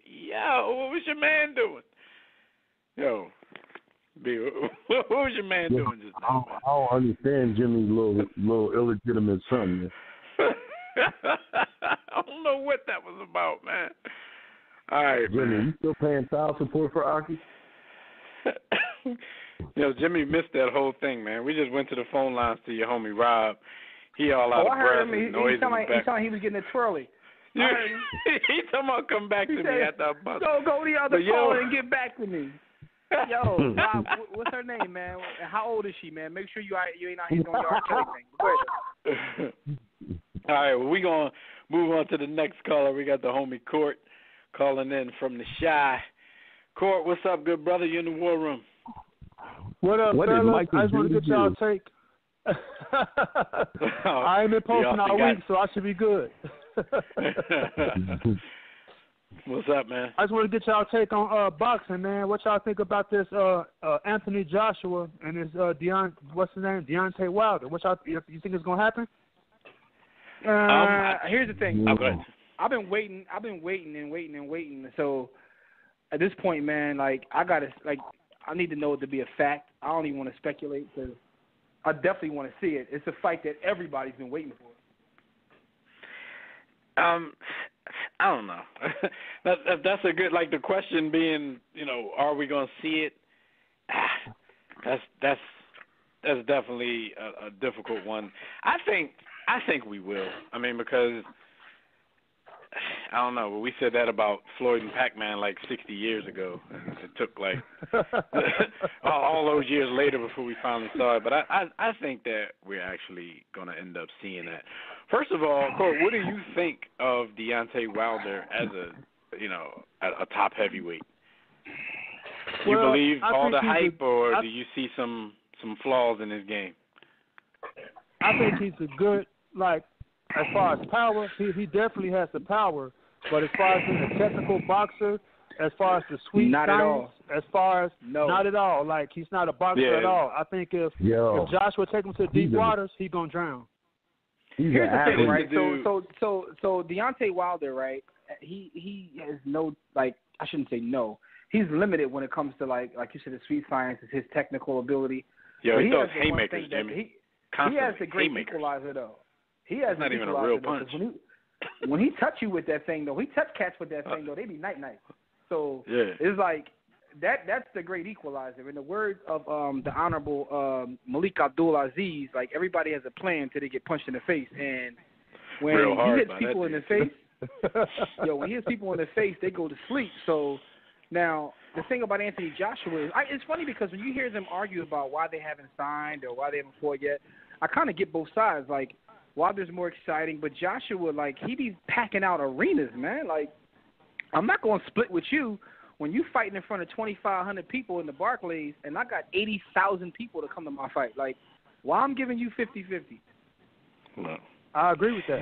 Yo, what was your man doing? Yo, B, what was your man doing just now? I don't understand Jimmy's little illegitimate son. I don't know what that was about, man. All right, Jimmy, man. you still paying child support for Aki? Jimmy missed that whole thing, man. We just went to the phone lines to your homie Rob. He all out of breath. I heard him. He told he was getting it twirly. He talking about come back to me after a bus. Go to the other caller and get back to me. Yo, Rob, what's her name, man? How old is she, man? Make sure you ain't out here doing your R. Kelly thing. All right, well, we're going to move on to the next caller. We got the homie Court calling in from the Shy. Court, what's up, good brother? You're in the war room. What up, fellas? I just want to get y'all take. I ain't been posting all week, so I should be good. What's up, man? I just want to get y'all take on boxing, man. What y'all think about this Anthony Joshua and his Deontay Wilder? What y'all you think it's gonna happen? Here's the thing. I've been waiting. So at this point, man, I need to know it to be a fact. I don't even want to speculate because I definitely want to see it. It's a fight that everybody's been waiting for. I don't know. That's a good, the question being, are we going to see it? That's definitely a difficult one. I think we will. I mean, because I don't know. We said that about Floyd and Pac-Man 60 years ago. It took all those years later before we finally saw it. But I think that we're actually going to end up seeing that. First of all, Court, what do you think of Deontay Wilder as a top heavyweight? Do you believe all the hype, or do you see some flaws in his game? I think he's a good, as far as power, he definitely has the power. But as far as being a technical boxer, as far as the sweet not science, at all. As far as not at all. He's not a boxer at all. I think if Joshua take him to deep waters, he's gonna drown. Here's the thing, right? So Deontay Wilder, right? He has no I shouldn't say no. He's limited when it comes to like you said, the sweet science is his technical ability. Yo, he throws haymakers, Jimmy. He has the great equalizer though. He has not even a real punch. When he touch you with that thing though, he touch cats with that thing though, they be night. So it's that's the great equalizer. In the words of the Honorable Malik Abdul Aziz, everybody has a plan till they get punched in the face, and when he hits people in the face, Yo, when he has people in their face, they go to sleep. So now the thing about Anthony Joshua is, it's funny because when you hear them argue about why they haven't signed or why they haven't fought yet, I kind of get both sides. Like, Wilder's more exciting, but Joshua, like, he be packing out arenas, man. Like, I'm not going to split with you when you fighting in front of 2,500 people in the Barclays, and I got 80,000 people to come to my fight. Like, why I'm giving you 50-50? No. I agree with that.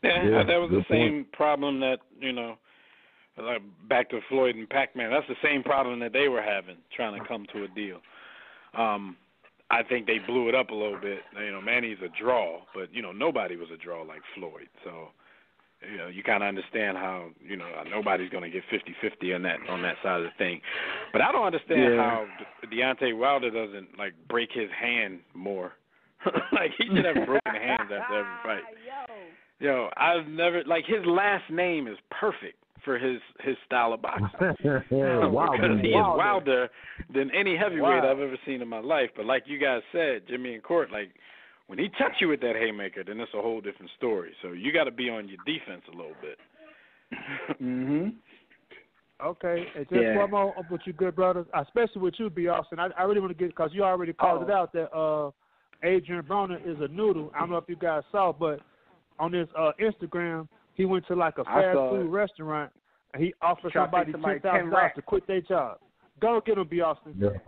Yeah, that was the same problem that, like back to Floyd and Pac-Man. That's the same problem that they were having, trying to come to a deal. I think they blew it up a little bit. Manny's a draw, but, nobody was a draw like Floyd. So, you kind of understand how, nobody's going to get 50-50 on that side of the thing. But I don't understand how Deontay Wilder doesn't, like, break his hand more. Like, he should have broken hands after every fight. Yo, I've never, like, his last name is perfect for his style of boxing. Because he is wilder than any heavyweight I've ever seen in my life. But like you guys said, Jimmy and Court, like, when he touch you with that haymaker, then it's a whole different story. So you got to be on your defense a little bit. Okay, and just one more with you good brothers, especially with you, B. Austin. I really want to get, because you already called it out that Adrian Broner is a noodle. I don't know if you guys saw, but on his Instagram, he went to like a fast food restaurant and he offered somebody $10,000 to quit their job. Go get him, B. Austin. Did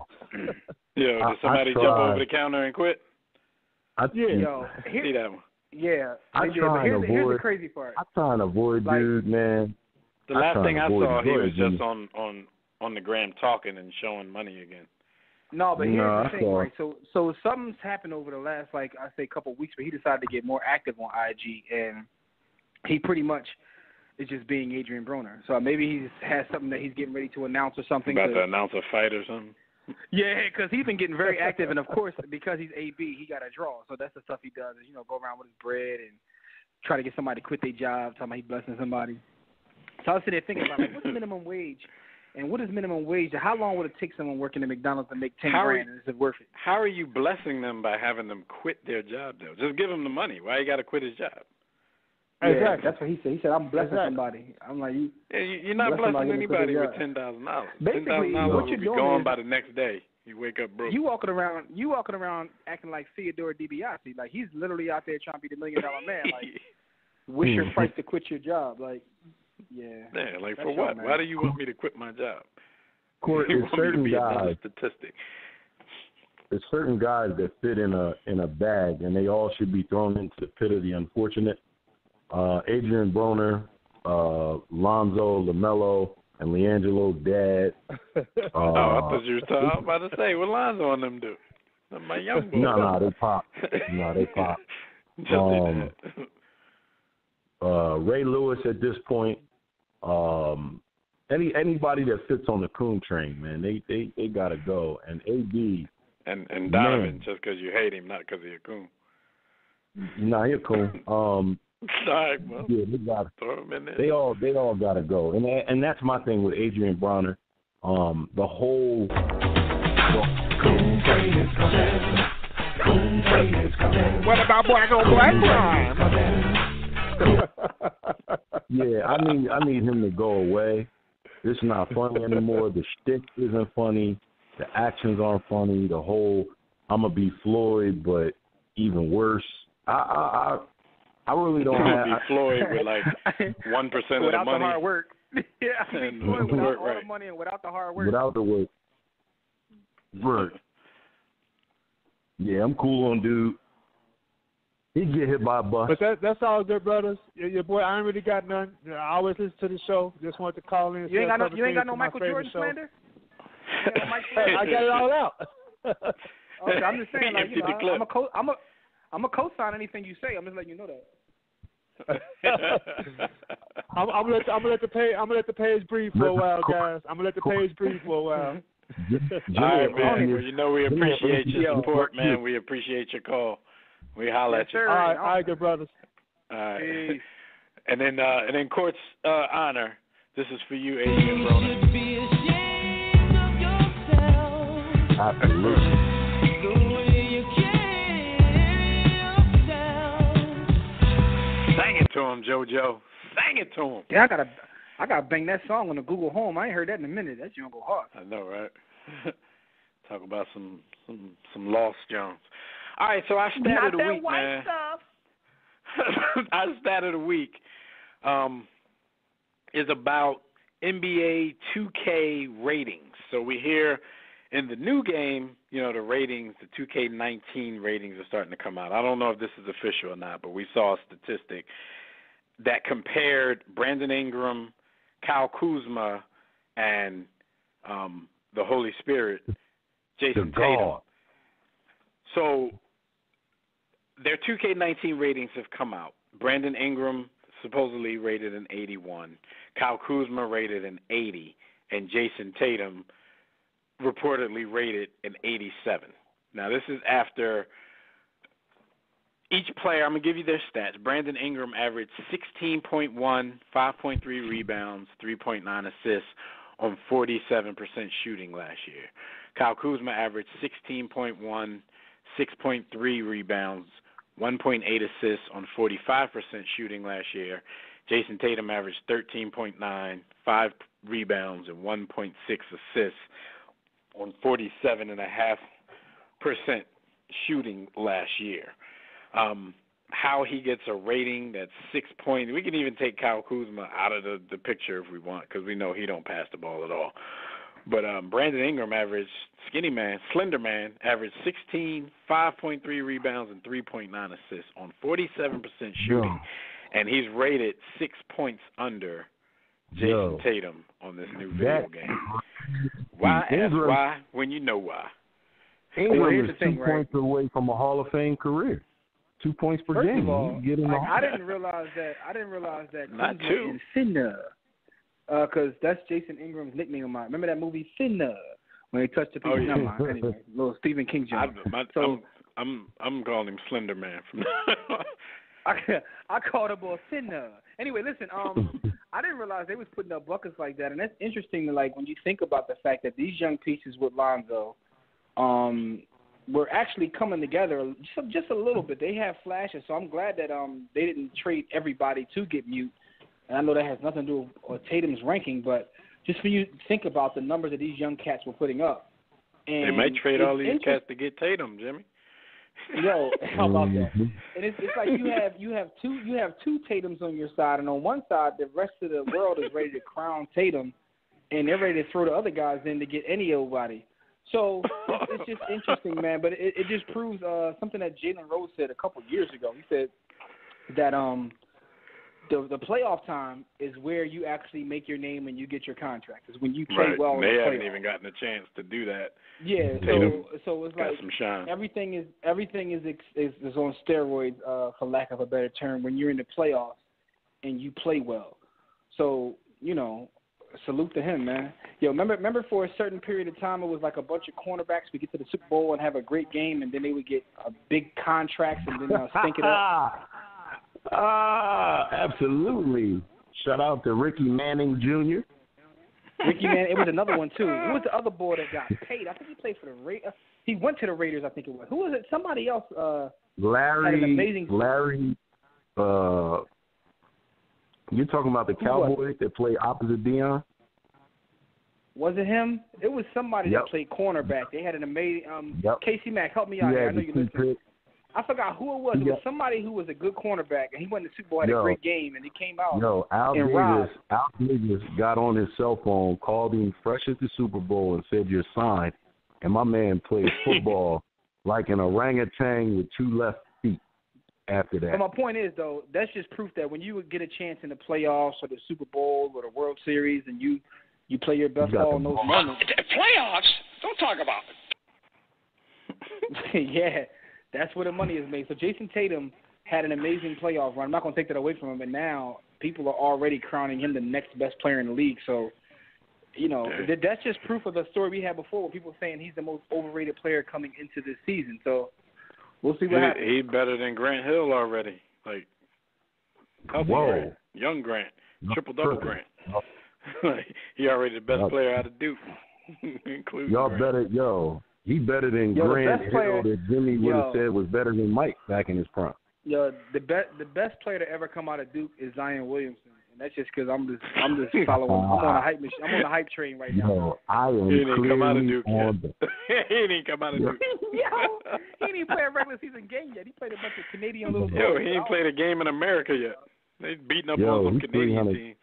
somebody jump over the counter and quit? See that one. Yeah, here's the crazy part. I'm trying to avoid dude, man. The last thing I saw, he was just on the gram talking and showing money again. No, but here's the thing, right? So something's happened over the last, like, I say, couple of weeks, where he decided to get more active on IG, and he pretty much is just being Adrian Broner. So maybe he has something that he's getting ready to announce or something. About to announce a fight or something? Yeah, because he's been getting very active, and of course, because he's AB, he got a draw. So that's the stuff he does, is, go around with his bread and try to get somebody to quit their job, talking about he's blessing somebody. So I was sitting there thinking about, like, what's the minimum wage? And what is minimum wage? How long would it take someone working at McDonald's to make $10,000? And is it worth it? How are you blessing them by having them quit their job, though? Just give him the money. Why you got to quit his job? Yeah, exactly. That's what he said. He said, I'm blessing somebody. I'm like, you're not blessing anybody with $10,000. $10,000 will be gone by the next day. You wake up broke. You walking around acting like Theodore DiBiase. Like, he's literally out there trying to be the $1 million man. Like, wish your price to quit your job. Like, like, for what? Why do you want me to quit my job? Court, you want certain me to be guys, another statistic. There's certain guys that fit in a bag, and they all should be thrown into the pit of the unfortunate. Adrian Broner, Lonzo, LaMelo, and LiAngelo Dad. I thought you were about to say, what Lonzo on them do? My young boy. No, they pop. They pop. Ray Lewis at this point, anybody that fits on the Coon train, man, they gotta go. And AB and Donovan, just because you hate him, not because he's a Coon. Nah, he's a Coon. Sorry, well, throw him in there. They all gotta go. And that's my thing with Adrian Broner. The whole Coon train is coming. Coon train is coming. What about black on black crime? Yeah, I need him to go away. It's not funny anymore. The shtick isn't funny. The actions aren't funny. The whole I'm gonna be Floyd, but even worse. I really don't have. Be Floyd with like 1% of the money. Without the hard work. Yeah, Floyd without all the money and without the hard work. Without the work. Right. Yeah, I'm cool on dude. He get hit by a bus. But that's all good, brothers. Your boy, I ain't really got none. I always listen to the show. Just wanted to call in. You ain't got no Michael Jordan slander? I got it all out. Okay, I'm just saying, like, I'm a co-sign anything you say. I'm just letting you know that. I'm gonna let the page breathe for a while, guys. I'm gonna let the page breathe for a while. All right, man. Well, you know we appreciate your support, man. We appreciate your call. We holler at you. All right, good brothers. All right. Peace. And then Court's honor. This is for you, Adrian Broner. Absolutely. Sing it to him, JoJo. Sing it to him. Yeah, I gotta bang that song on the Google Home. I ain't heard that in a minute. That's gonna go hard. I know, right? Talk about some lost Jones. All right, so our stat of the week, man. Our stat of the week is about NBA 2K ratings. So we hear in the new game, the ratings, the 2K19 ratings are starting to come out. I don't know if this is official or not, but we saw a statistic that compared Brandon Ingram, Kyle Kuzma, and the Holy Spirit, Jason Tatum. So their 2K19 ratings have come out. Brandon Ingram supposedly rated an 81, Kyle Kuzma rated an 80, and Jason Tatum reportedly rated an 87. Now, this is after each player. I'm going to give you their stats. Brandon Ingram averaged 16.1, 5.3 rebounds, 3.9 assists on 47% shooting last year. Kyle Kuzma averaged 16.1, 6.3 rebounds, 1.8 assists on 45% shooting last year. Jason Tatum averaged 13.9, 5 rebounds, and 1.6 assists on 47.5% shooting last year. How he gets a rating that's 6 points. We can even take Kyle Kuzma out of the picture if we want, because we know he don't pass the ball at all. But Brandon Ingram averaged, slender man, averaged 16, 5.3 rebounds, and 3.9 assists on 47% shooting. And he's rated 6 points under Jason Tatum on this new video game. Why? Ask why when you know why. Ingram is 2 points away from a Hall of Fame career. 2 points per game. I didn't realize that. Not two. Finna. Because that's Jason Ingram's nickname of mine. Remember that movie Finna when he touched the people? Anyway, little Stephen King joke. I'm calling him Slender Man from now. I called him a Finna. Anyway, listen. I didn't realize they was putting up buckets like that, and that's interesting. When you think about the fact that these young pieces with Lonzo, were actually coming together just a little bit. They have flashes, so I'm glad that they didn't trade everybody to get Mute. And I know that has nothing to do with Tatum's ranking, but just for you to think about the numbers that these young cats were putting up. And they might trade all these cats to get Tatum, Jimmy. Yo, how about that? And it's like you have two Tatums on your side, and on one side the rest of the world is ready to crown Tatum, and they're ready to throw the other guys in to get any old body. So it's just interesting, man. But it just proves something that Jalen Rose said a couple of years ago. He said that the playoff time is where you actually make your name and you get your contract. Is when you play well. They haven't even gotten a chance to do that. Yeah, so it's like some shine. Everything is on steroids, for lack of a better term, when you're in the playoffs and you play well. So salute to him, man. Yo, remember for a certain period of time, it was like a bunch of cornerbacks would get to the Super Bowl and have a great game, and then they would get big contracts and then stink it up. Absolutely. Shout out to Ricky Manning Jr. Ricky Manning. It was another one too. Who was the other boy that got paid? I think he played for the Raiders. He went to the Raiders. I think it was. Who was it? Somebody else. Larry. Had an amazing. Larry. You're talking about the Cowboys that play opposite Deion? Was it him? It was somebody that played cornerback. They had an amazing. Casey Mack, help me out here. I know you listen. I forgot who it was. It was somebody who was a good cornerback, and he went to the Super Bowl, had a great game, and he came out. Al Davis got on his cell phone, called him fresh at the Super Bowl, and said, "You're signed." And my man played football like an orangutan with two left feet after that. But my point is, though, that's just proof that when you would get a chance in the playoffs or the Super Bowl or the World Series and you play your best ball in those moments. Playoffs? Don't talk about it. Yeah. That's where the money is made. So Jason Tatum had an amazing playoff run. I'm not going to take that away from him, but now people are already crowning him the next best player in the league. So, that's just proof of the story we had before, where people saying he's the most overrated player coming into this season. So we'll see what happens. He's better than Grant Hill already. Like, Grant, young Grant, triple-double Grant. He already the best player out of Duke. Y'all better, he better than Grant Hill that Jimmy would have said was better than Mike back in his prime. the best player to ever come out of Duke is Zion Williamson. And that's just because I'm just following. I'm on a hype machine. I'm on the hype train right now. No, I am he didn't come out of Duke yet. He didn't come out of Duke. Yo, he didn't play a regular season game yet. He played a bunch of Canadian little. Yo, he ain't played a game in America yet. They beating up on some Canadian teams.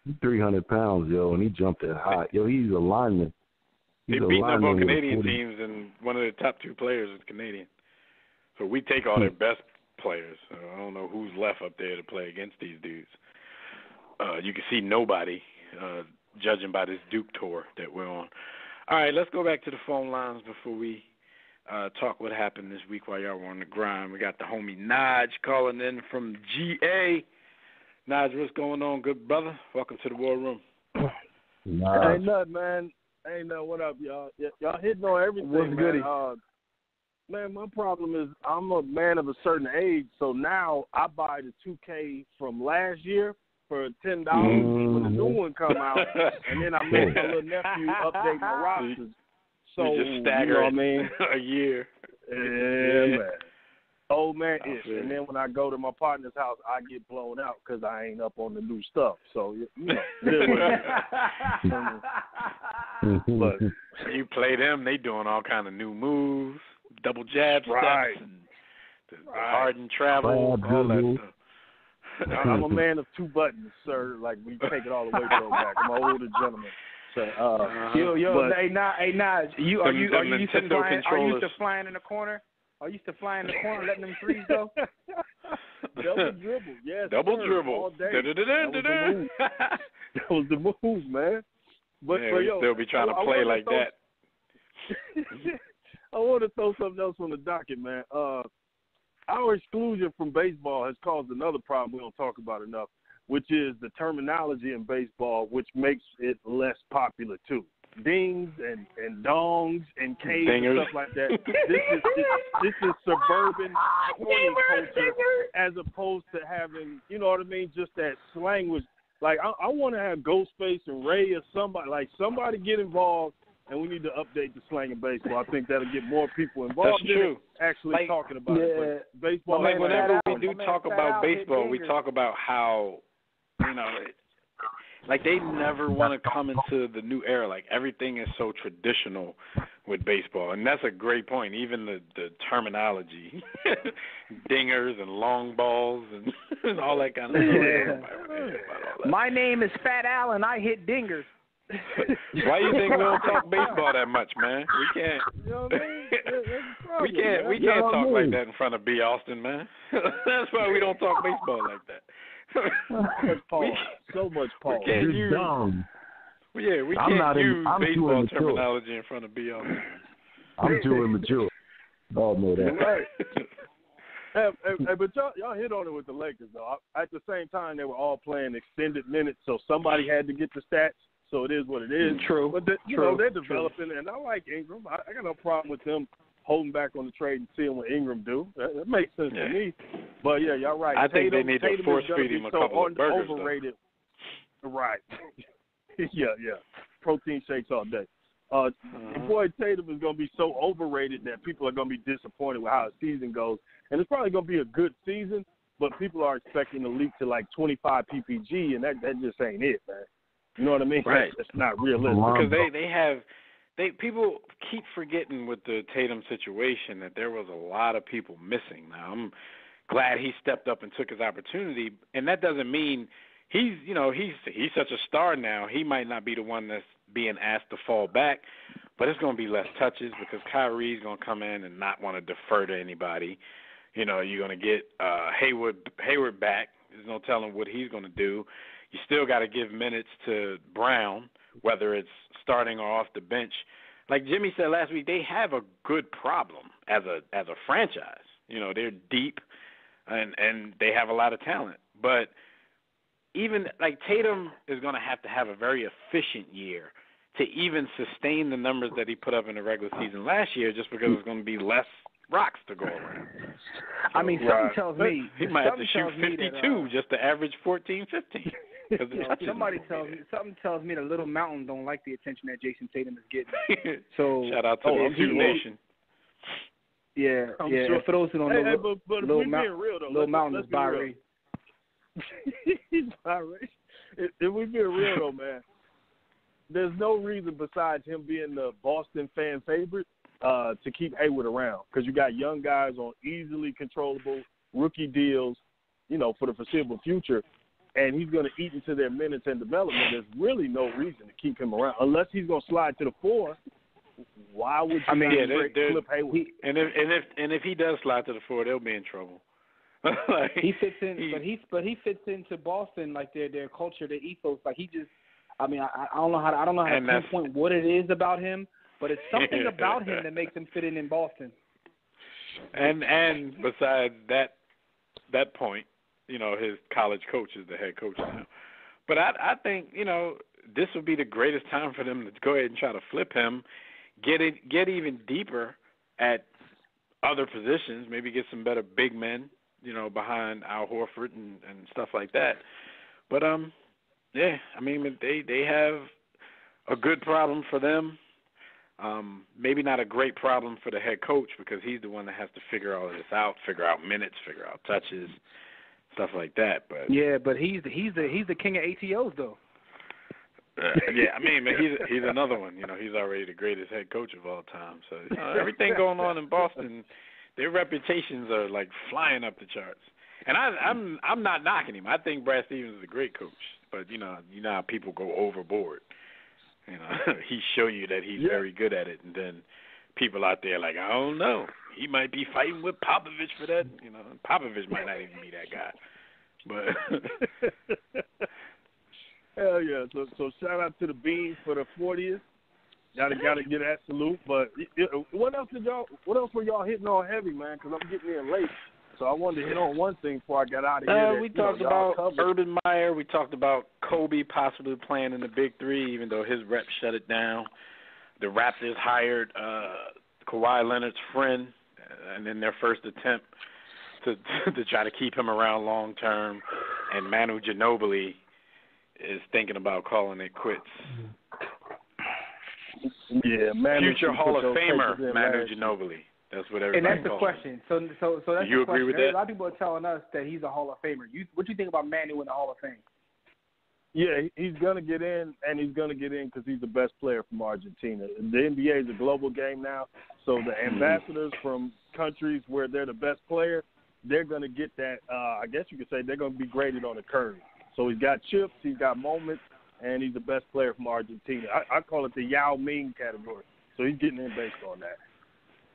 He's 300 pounds, yo, and he jumped that high. Yo, he's a lineman. They beating up on Canadian teams, and one of the top two players is Canadian. So we take all their best players. So I don't know who's left up there to play against these dudes. You can see nobody, judging by this Duke tour that we're on. All right, let's go back to the phone lines before we talk what happened this week while y'all were on the grind. We got the homie Naj calling in from GA. Naj, what's going on, good brother? Welcome to the War Room. Ain't nothing, man. Ain't nothing. What up, y'all? Y'all hitting on everything, What's goody? Man, my problem is I'm a man of a certain age, so now I buy the 2K from last year for $10 when the new one come out, and then I make my little nephew update my rosters. So you just stagger you know what I mean? a year. Yeah, man. Old man ish. And then when I go to my partner's house, I get blown out because I ain't up on the new stuff. So, you know. But you play them, they doing all kind of new moves, double jab steps, and the hardened travel, all that stuff. I'm a man of two buttons, sir. Like, we take it all the way back. I'm an older gentleman. So, hey, Naj, are you used to flying in the corner? Are you used to flying in the corner, letting them threes go? Double dribble, yes. Double dribble. All day. That was the move, man. But we still be trying to play like that. I want to throw something else on the docket, man. Our exclusion from baseball has caused another problem we don't talk about enough, which is the terminology in baseball, which makes it less popular too. Dings and dongs and K's and stuff like that. This is suburban corny culture as opposed to having, you know what I mean, just that slang was like I want to have Ghostface and Ray or somebody get involved, and we need to update the slang in baseball. I think that'll get more people involved. That's true. Actually talking about it. But baseball. Well, whenever we do talk about baseball, we talk about how, you know, like they never want to come into the new era. Like everything is so traditional with baseball, and that's a great point. Even the terminology, dingers and long balls and all that kind of stuff. My name is Fat Al, and I hit dingers. Why do you think we don't talk baseball that much, man? We can't. You know what I mean? We can't talk like that in front of B. Austin, man. That's why we don't talk baseball like that. So much pause. We can't use. Yeah, we can't use baseball terminology in front of B. Austin. I'm too immature. Oh, know that. Right. Hey, but y'all hit on it with the Lakers, though. At the same time, they were all playing extended minutes, so somebody had to get the stats. So it is what it is. True. But they're developing, and I like Ingram. I got no problem with them holding back on the trade and seeing what Ingram do. That makes sense to me. But yeah, y'all right. I think they need to force feed him a couple of burgers. Overrated. Right. yeah. Protein shakes all day. Your boy Tatum is going to be so overrated that people are going to be disappointed with how his season goes. And it's probably going to be a good season, but people are expecting to leak to like 25 PPG, and that just ain't it, man. You know what I mean? Right. It's not realistic. Because people keep forgetting with the Tatum situation that there was a lot of people missing. Now, I'm glad he stepped up and took his opportunity, and that doesn't mean he's such a star now. He might not be the one that's being asked to fall back, but it's going to be less touches because Kyrie's going to come in and not want to defer to anybody. You know, you're going to get Hayward back. There's no telling what he's going to do. You still got to give minutes to Brown, whether it's starting or off the bench. Like Jimmy said last week, they have a good problem as a franchise. You know, they're deep and they have a lot of talent. But even like Tatum is going to have a very efficient year to even sustain the numbers that he put up in the regular season last year, just because it's going to be less rocks to go around. So, I mean, something tells me he might have to shoot 52 just to average 14, 15. Something tells me the Little Mountain don't like the attention that Jason Tatum is getting. So shout out to the Zoo Nation. Yeah, I'm yeah. sure. And for those who don't know, but if Little we being real though, Little Mountain let's is be real. Byrie. He's biracial. If we being real though, man, there's no reason besides him being the Boston fan favorite to keep Hayward around, because you got young guys on easily controllable rookie deals, for the foreseeable future, and he's going to eat into their minutes and development. There's really no reason to keep him around unless he's going to slide to the 4. Why would you flip Hayward? And if he does slide to the 4, they'll be in trouble. Like, he fits in, but he fits into Boston, like their culture, their ethos. Like he just, I don't know how to pinpoint what it is about him, but it's something about him that makes him fit in Boston. And besides that point, his college coach is the head coach now. But I think this would be the greatest time for them to go ahead and try to flip him, get even deeper at other positions, maybe get some better big men, behind Al Horford and stuff like that. But they have a good problem for them. Maybe not a great problem for the head coach, because he's the one that has to figure all of this out, figure out minutes, figure out touches, stuff like that. But yeah, but he's the king of ATOs though. But he's another one. He's already the greatest head coach of all time. So everything going on in Boston, their reputations are like flying up the charts. And I'm not knocking him. I think Brad Stevens is a great coach. But you know how people go overboard. He's showing you that he's very good at it, and then people out there like, I don't know, he might be fighting with Popovich for that. Popovich might not even be that guy. But hell yeah! So shout out to the Beans for the 40th. Gotta get that salute. But what else were y'all hitting on heavy, man? Because I'm getting in late. So I wanted to hit on one thing before I got out of here. We talked about Urban Meyer. We talked about Kobe possibly playing in the Big Three, even though his rep shut it down. The Raptors hired Kawhi Leonard's friend, and in their first attempt to try to keep him around long term. And Manu Ginobili is thinking about calling it quits. Yeah, future Hall of Famer Manu Ginobili. That's what everybody. And that's the question. So that's you the agree question. with A that? lot of people are telling us that he's a Hall of Famer. What do you think about Manu in the Hall of Fame? Yeah, he's going to get in, and he's going to get in because he's the best player from Argentina. The NBA is a global game now, so the ambassadors from countries where they're the best player, they're going to get that, I guess you could say they're going to be graded on the curve. So he's got chips, he's got moments, and he's the best player from Argentina. I call it the Yao Ming category. So he's getting in based on that.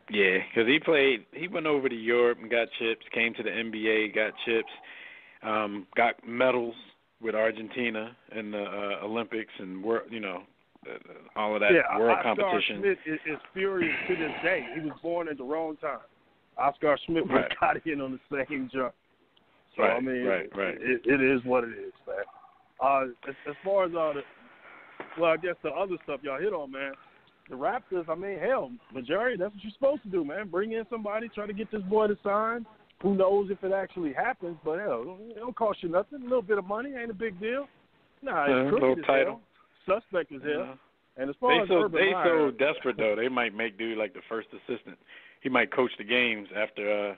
Yeah, because he went over to Europe and got chips, came to the NBA, got chips, got medals with Argentina in the Olympics and all of that world competition. Oscar Schmidt is furious to this day. He was born at the wrong time. Oscar Schmidt got in on the same jump. So, right, I mean, right. It is what it is, man. As far as I guess the other stuff y'all hit on, man, the Raptors, I mean, hell, majority, that's what you're supposed to do, man. Bring in somebody, try to get this boy to sign. Who knows if it actually happens, but hell, it don't cost you nothing. A little bit of money ain't a big deal. Nah, it's crooked as hell. Suspect as hell. And as far as Urban Meyer, so desperate, though, they might make dude like the first assistant. He might coach the games after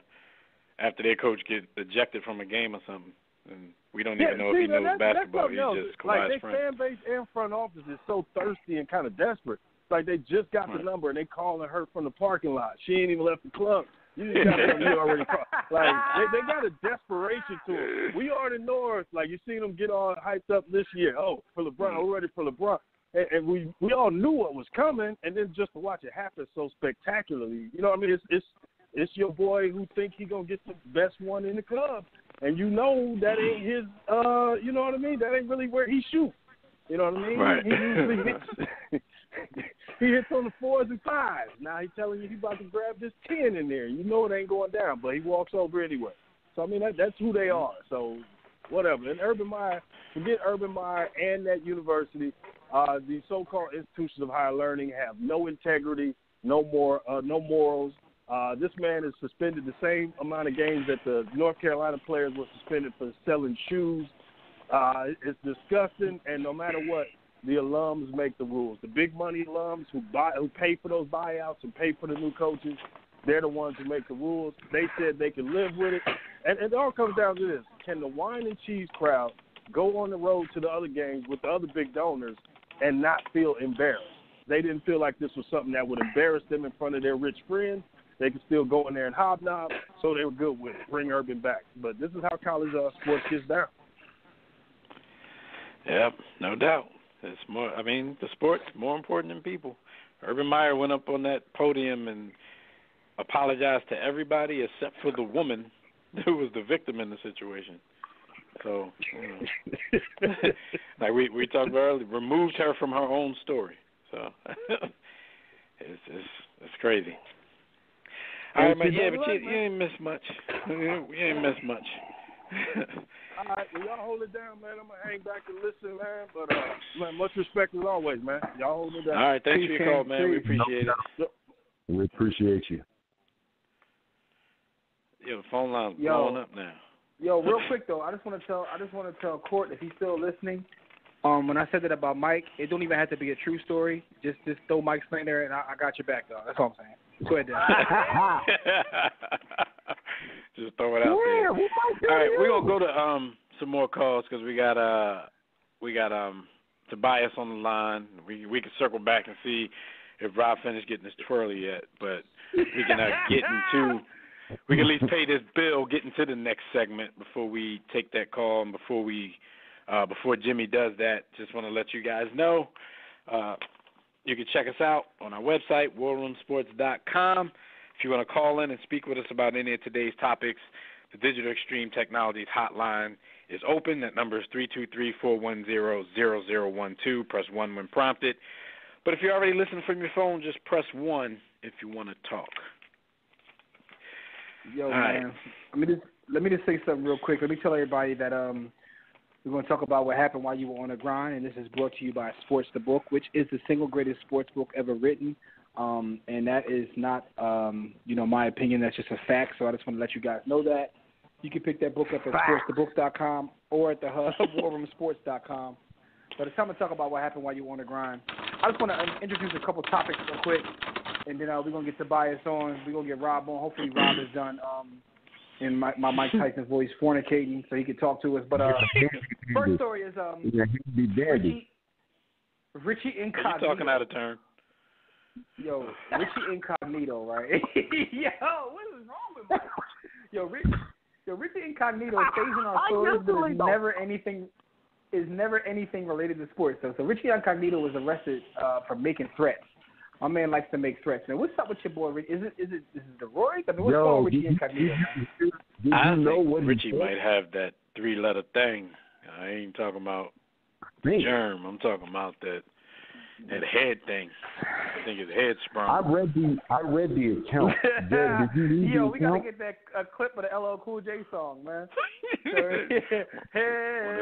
their coach gets ejected from a game or something. And we don't even know if he knows basketball. He's just Kawhi's like, friend. their fan base and front office is so thirsty and kind of desperate. Like, they just got the number, and they calling her from the parking lot. She ain't even left the club. You just got them, you already called. Like, they got a desperation to it. We are the North. Like, you seen them get all hyped up this year. Oh, for LeBron, we're ready for LeBron. And we all knew what was coming, and then just to watch it happen so spectacularly. You know what I mean? It's your boy who think he going to get the best one in the club. And you know that ain't his, you know what I mean? That ain't really where he shoots. You know what I mean? Right. He usually hits. He hits on the 4s and 5s. Now he's telling you he's about to grab this 10 in there. You know it ain't going down, but he walks over anyway. So, I mean, that's who they are. So, whatever. And Urban Meyer, forget Urban Meyer and that university. The so-called institutions of higher learning have no integrity, no morals. This man is suspended the same amount of games that the North Carolina players were suspended for selling shoes. It's disgusting, and no matter what, the alums make the rules. The big money alums who pay for those buyouts and pay for the new coaches, They're the ones who make the rules. They said they can live with it. And it all comes down to this. Can the wine and cheese crowd go on the road to the other games with the other big donors and not feel embarrassed? They didn't feel like this was something that would embarrass them in front of their rich friends. They could still go in there and hobnob, so they were good with it. Bring Urban back. But this is how college sports gets down. Yep, no doubt. It's more. I mean, the sport's more important than people. Urban Meyer went up on that podium and apologized to everybody except for the woman who was the victim in the situation. So, like we talked about earlier, removed her from her own story. So, it's crazy. All right, man. Yeah, but you ain't missed much. You ain't missed much. All right, well, y'all hold it down, man. I'm going to hang back and listen, man. But, man, much respect as always, man. Y'all hold it down. All right, thanks for your call, man. We appreciate it. We appreciate you. Yo, the phone line's blowing up now. Yo, real quick though, I just want to tell Court, if he's still listening. When I said that about Mike, it don't even have to be a true story. Just throw Mike's name there, and I got your back, though. That's all I'm saying. Go ahead, Dan. Just throw it out there. All right, we're gonna go to some more calls because we got Tobias on the line. We can circle back and see if Rob finished getting his twirly yet, but we can get into. We can at least pay this bill, get into the next segment before we take that call, and before Jimmy does that, just want to let you guys know you can check us out on our website, warroomsports.com. If you want to call in and speak with us about any of today's topics, the Digital Extreme Technologies hotline is open. That number is 323-410-0012. Press 1 when prompted. But if you're already listening from your phone, just press 1 if you want to talk. Yo, all man. Right. Let me just say something real quick. Let me tell everybody that we're going to talk about what happened while you were on the grind, and this is brought to you by Sports the Book, which is the single greatest sports book ever written. And that is not, my opinion. That's just a fact. So I just want to let you guys know that. You can pick that book up at sportsthebook.com or at the hub, warroomsports.com. But it's time to talk about what happened while you were on the grind. I just want to introduce a couple topics real quick, and then we're going to get Tobias on. We're going to get Rob on. Hopefully Rob is done in my Mike Tyson voice fornicating so he can talk to us. But first story is Richie Incognito. You're talking out of turn. Yo, Richie Incognito, right? Yo, what is wrong with Mike? Yo, Richie Incognito stays in our stories, but is never anything related to sports. So Richie Incognito was arrested for making threats. My man likes to make threats. Man, what's up with your boy? Is it the Roy? I mean, what's wrong with Richie Incognito? I think Richie might have that 3-letter thing. I ain't talking about germ. I'm talking about that head thing. I think his head sprung. I read the account. Yo, we gotta get that clip of the LL Cool J song, man. One of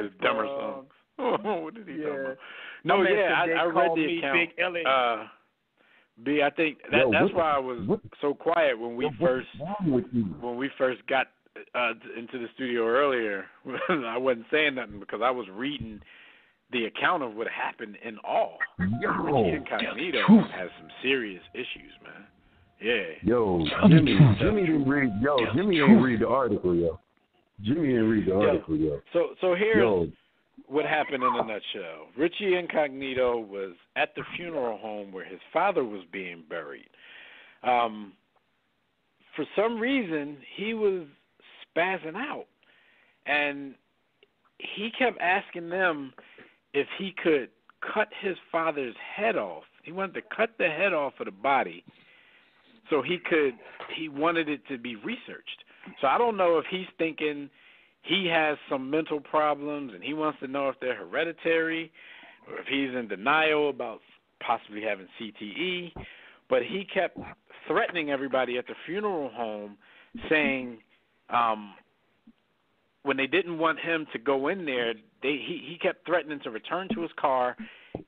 his dumber songs. What did he talk about? No, I read the account. B, I think that's why I was so quiet when we first got into the studio earlier. I wasn't saying nothing because I was reading the account of what happened in all. Richie Incognito has some serious issues, man. Yeah. Yo, Jimmy didn't read. Jimmy didn't read the article, yo. Jimmy didn't read the article, yo. So here's what happened in a nutshell. Richie Incognito was at the funeral home where his father was being buried. For some reason, he was spazzing out, and he kept asking them if he could cut his father's head off. He wanted to cut the head off of the body so he wanted it to be researched. So I don't know if he's thinking he has some mental problems and he wants to know if they're hereditary or if he's in denial about possibly having CTE. But he kept threatening everybody at the funeral home, saying when they didn't want him to go in there, he kept threatening to return to his car,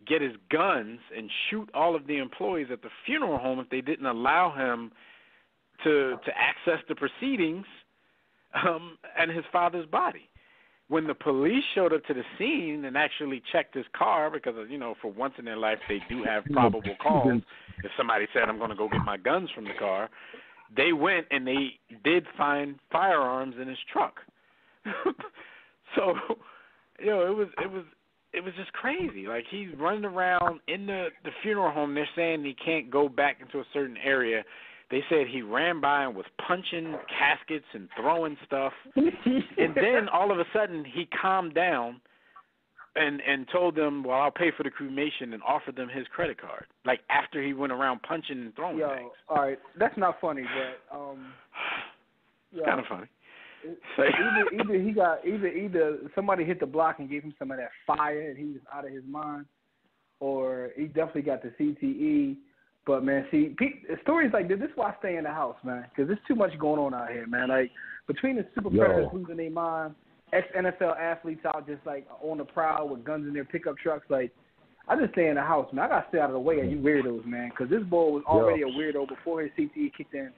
get his guns, and shoot all of the employees at the funeral home if they didn't allow him to access the proceedings and his father's body. When the police showed up to the scene and actually checked his car, because, for once in their life they do have probable cause. If somebody said, I'm going to go get my guns from the car, they went and they did find firearms in his truck. So, it was just crazy. Like, he's running around in the funeral home. They're saying he can't go back into a certain area. They said he ran by and was punching caskets and throwing stuff. And then all of a sudden he calmed down and told them, well, I'll pay for the cremation, and offered them his credit card. Like, after he went around punching and throwing things. All right, that's not funny, but it's kind of funny. Either somebody hit the block and gave him some of that fire and he was out of his mind, or he definitely got the CTE. But, man, see, stories like this is why I stay in the house, man, because there's too much going on out here, man. Like, between the super predators losing their mind, ex-NFL athletes out just, like, on the prowl with guns in their pickup trucks, like, I just stay in the house, man. I got to stay out of the way of you weirdos, man, because this boy was already a weirdo before his CTE kicked in.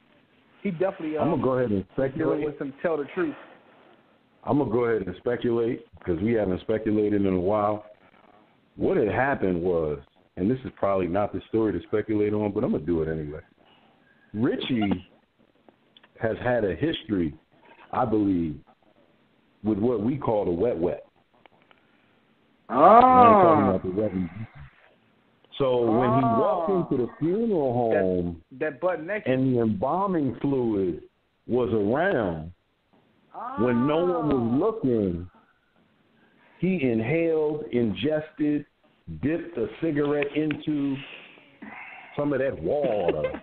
He definitely I'm going to go ahead and speculate. Dealing with some tell the truth. I'm going to go ahead and speculate, because we haven't speculated in a while. What had happened was, and this is probably not the story to speculate on, but I'm going to do it anyway. Richie has had a history, I believe, with what we call the wet. Oh. So when he walked into the funeral home that butt naked, and the embalming fluid was around, when no one was looking, he inhaled, ingested, dipped a cigarette into some of that water.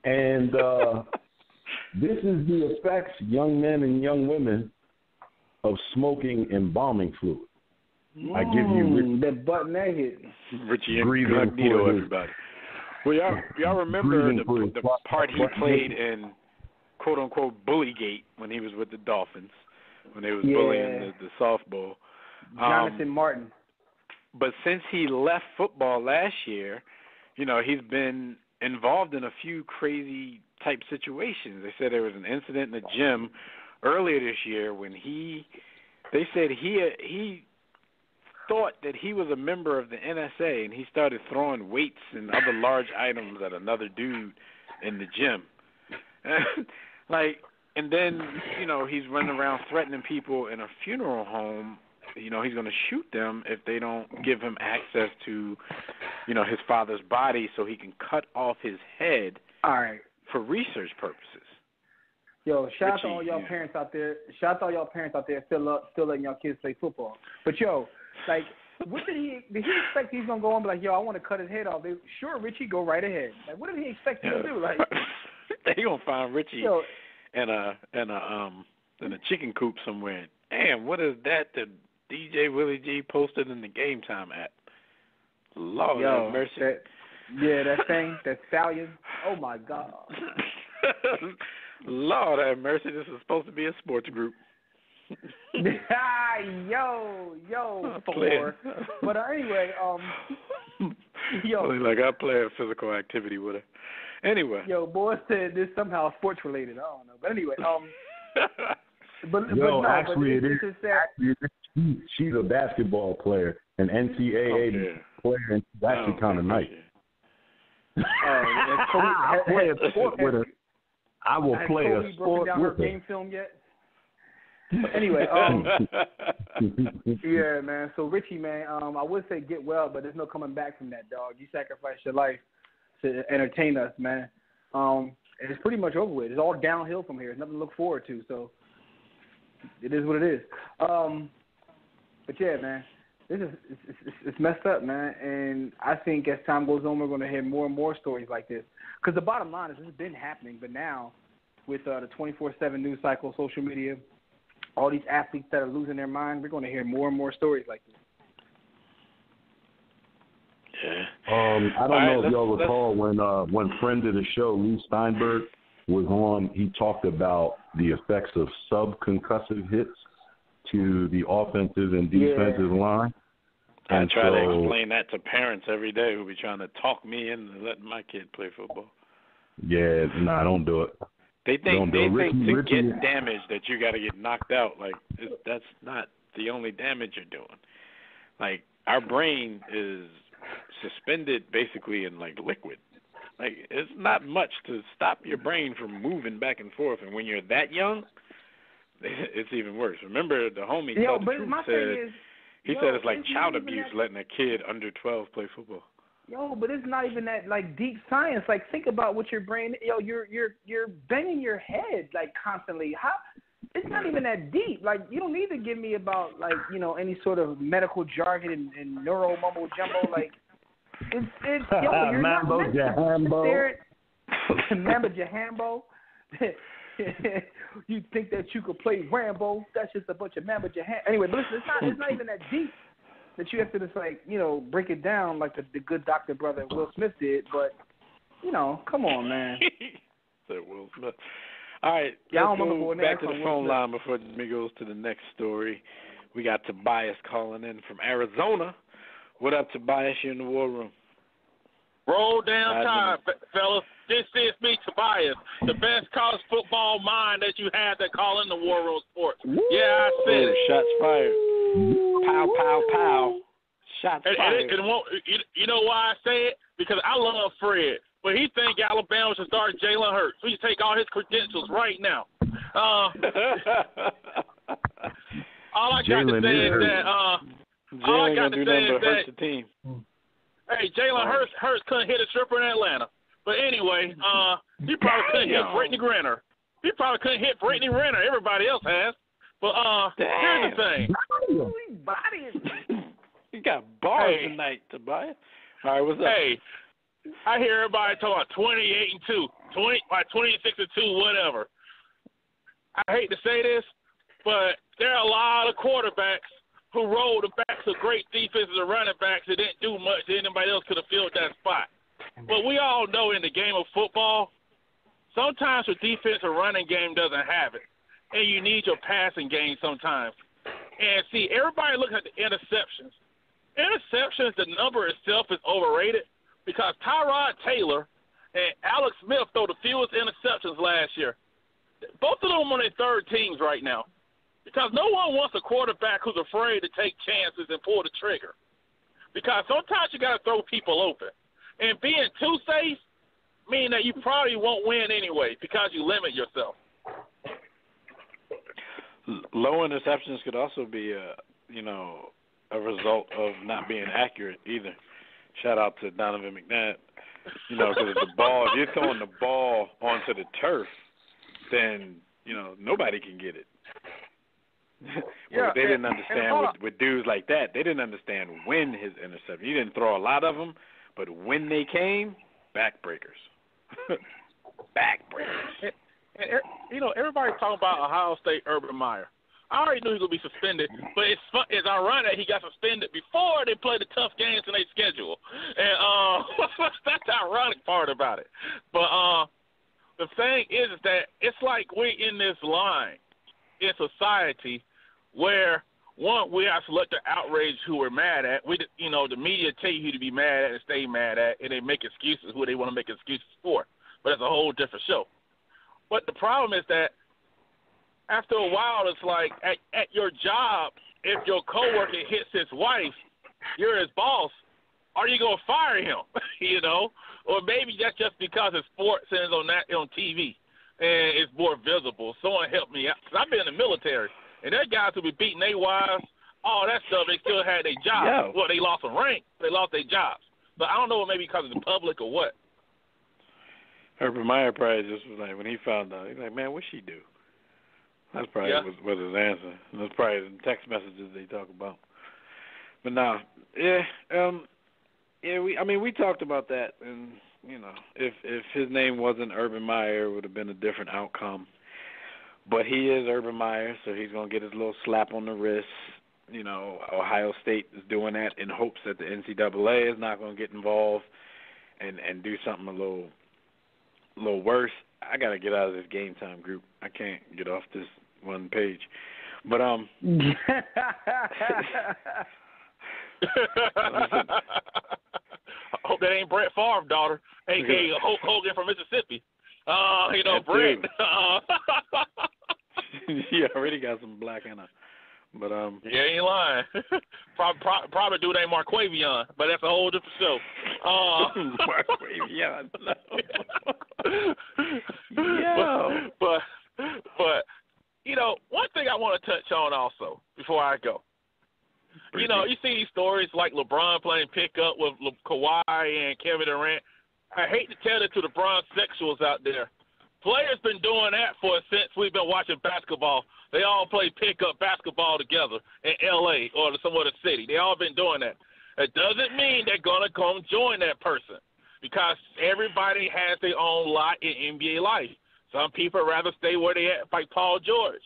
And this is the effects, young men and young women, of smoking embalming fluid. I give you that butt naked. Richie Incognito, everybody. Well, y'all remember the part he played in quote-unquote Bullygate when he was with the Dolphins, when they was bullying the softball. Jonathan Martin. But since he left football last year, he's been involved in a few crazy type situations. They said there was an incident in the gym earlier this year when they said he thought that he was a member of the NSA, and he started throwing weights and other large items at another dude in the gym. And then, he's running around threatening people in a funeral home. He's going to shoot them if they don't give him access to, his father's body so he can cut off his head for research purposes. Yo, shout out to all y'all parents out there. Shout out to all y'all parents out there still letting y'all kids play football. But, like, what did he expect he's going to go on and be like, I want to cut his head off? Sure, Richie, go right ahead. Like, what did he expect him to do? Like, they going to find Richie in a chicken coop somewhere. Damn, what is that DJ Willie G posted in the Game Time app? Lord have mercy. That thing, that stallion. Oh, my God. Lord have mercy. This is supposed to be a sports group. yo, Thor. But anyway, like I play a physical activity with her. Anyway. Yo, boy said this somehow sports related. I don't know. But anyway, she's a basketball player, an NCAA player, and she's actually kind of nice. I'll play a sport with her. I will play a sport down with her her. game film yet? Anyway, yeah, man. So Richie, man, I would say get well, but there's no coming back from that, dog. You sacrificed your life to entertain us, man. And it's pretty much over with. It's all downhill from here. There's nothing to look forward to. So it is what it is. But yeah, man, it's messed up, man. And I think as time goes on, we're going to hear more and more stories like this. Because the bottom line is this has been happening, but now with the 24/7 news cycle, social media, all these athletes that are losing their mind, we're going to hear more and more stories like this. Yeah. I don't know if y'all recall when friend of the show, Lou Steinberg, was on, he talked about the effects of subconcussive hits to the offensive and defensive line. I try to explain that to parents every day who be trying to talk me into letting my kid play football. Yeah, don't do it. They think to get damage that you got to get knocked out. Like, that's not the only damage you're doing. Like, our brain is suspended basically in, like, liquid. Like, it's not much to stop your brain from moving back and forth. And when you're that young, it's even worse. Remember, the homie Tell the Truth said, said it's like child abuse letting a kid under 12 play football. Yo, but it's not even that like deep science. Like, think about what your brain. Yo, you're banging your head like constantly. How? It's not even that deep. Like, you don't need to give me about like any sort of medical jargon and neuro mumbo jumbo. Like, it's yo, you're Mambo not Jambo. Mambo Jambo. You think that you could play Rambo? That's just a bunch of Mambo Jambo. Anyway, but listen, it's not even that deep. That you have to just like break it down like the good doctor brother Will Smith did, but come on, man. Said Will Smith. All right, let's go back to the phone line before Jimmy goes to the next story. We got Tobias calling in from Arizona. What up, Tobias? You're in the war room. Roll down time, fellas. This is me, Tobias, the best college football mind that you had that call in the War Room Sports. Yeah, I said it. Shots fired. Pow, pow, pow. Shots fired. And you know why I say it? Because I love Fred, but he think Alabama should start Jalen Hurts. We should take all his credentials right now. All I got to say is that the team. Hey, Jalen Hurts couldn't hit a stripper in Atlanta. But anyway, he probably couldn't hit Brittany Renner. He probably couldn't hit Brittany Renner. Everybody else has. But here's the thing. You got bars tonight, Tobias. All right, what's up? Hey, I hear everybody talking about 28-2, 26-2, whatever. I hate to say this, but there are a lot of quarterbacks who rolled the backs of great defenses and running backs that didn't do much that anybody else could have filled that spot. But we all know in the game of football, sometimes your defense or running game doesn't have it, and you need your passing game sometimes. And see, everybody looks at the interceptions. Interceptions, the number itself is overrated because Tyrod Taylor and Alex Smith throw the fewest interceptions last year. Both of them on their third teams right now because no one wants a quarterback who's afraid to take chances and pull the trigger because sometimes you got to throw people open. And being too safe means that you probably won't win anyway because you limit yourself. Low interceptions could also be a result of not being accurate either. Shout out to Donovan McNabb. Because if you're throwing the ball onto the turf, then nobody can get it. They didn't understand with dudes like that. They didn't understand when his interception. He didn't throw a lot of them. But when they came, backbreakers. Backbreakers. And everybody's talking about Ohio State Urban Meyer. I already knew he was going to be suspended, but it's ironic that he got suspended before they played the tough games in their schedule. And that's the ironic part about it. But the thing is that it's like we're in this line in society where one, we have to let the outrage who we're mad at. The media tell you who to be mad at and stay mad at, and they make excuses who they want to make excuses for. But it's a whole different show. But the problem is that after a while, it's like at your job, if your coworker hits his wife, you're his boss. Are you going to fire him? Or maybe that's just because it's sports and it's on TV and it's more visible. Someone help me out. 'Cause I've been in the military. And their guys who be beating their wives, all that stuff, they still had their jobs. Yeah. Well, they lost a rank. They lost their jobs. But I don't know, maybe because of the public or what. Urban Meyer probably just was like, when he found out, he's like, man, what'd she do? That's probably was his answer. And that's probably the text messages they talk about. But no, we talked about that. And, if his name wasn't Urban Meyer, it would have been a different outcome. But he is Urban Meyer, so he's going to get his little slap on the wrist. Ohio State is doing that in hopes that the NCAA is not going to get involved and do something a little worse. I got to get out of this Game Time group. I can't get off this one page. But I hope that ain't Brett Favre's daughter, a.k.a. Hogan from Mississippi. Brett. He already got some black in her. But yeah, ain't lying. Probably dude named Marquavion, but that's a whole different show. Yeah, no. But you know, one thing I want to touch on also before I go. You know, you see these stories like LeBron playing pickup with Kawhi and Kevin Durant. I hate to tell it to the Bron sexuals out there. Players been doing that since we've been watching basketball. They all play pickup basketball together in L.A. or some other city. They all been doing that. It doesn't mean they're going to come join that person because everybody has their own lot in NBA life. Some people rather stay where they at, like Paul George.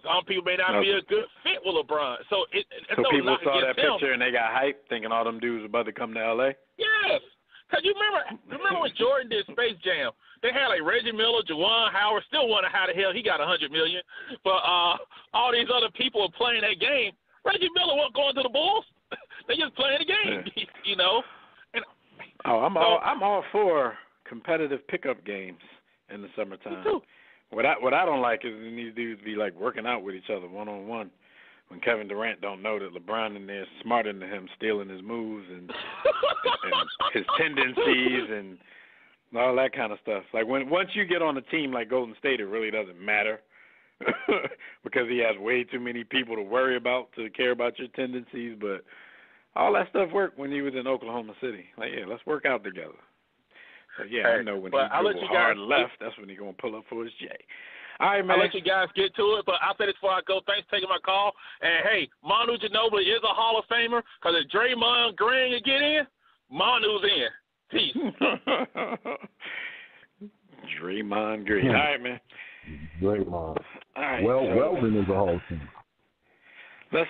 Some people may not be a good fit with LeBron. So people saw that picture and they got hyped thinking all them dudes were about to come to L.A.? Yes. Because you remember when Jordan did Space Jam? They had like Reggie Miller, Juwan Howard, still wondering how the hell he got $100 million. But all these other people are playing that game. Reggie Miller wasn't going to the Bulls. They just playing the game, you know. And, I'm all for competitive pickup games in the summertime. Me too. What I don't like is when these dudes be like working out with each other one-on-one when Kevin Durant don't know that LeBron in there is smarter than him, stealing his moves and his tendencies and all that kind of stuff. Like once you get on a team like Golden State, it really doesn't matter because he has way too many people to worry about to care about your tendencies. But all that stuff worked when he was in Oklahoma City. Like, yeah, let's work out together. So, yeah, I know when he goes hard left, that's when he's going to pull up for his J. All right, man. I'll let you guys get to it, but I'll say this before I go. Thanks for taking my call. And, hey, Manu Ginobili is a Hall of Famer because if Draymond Green can get in, Manu's in. Peace. Draymond Green. All right, man. Draymond. All right. Weldon is a Hall of Famer. Let's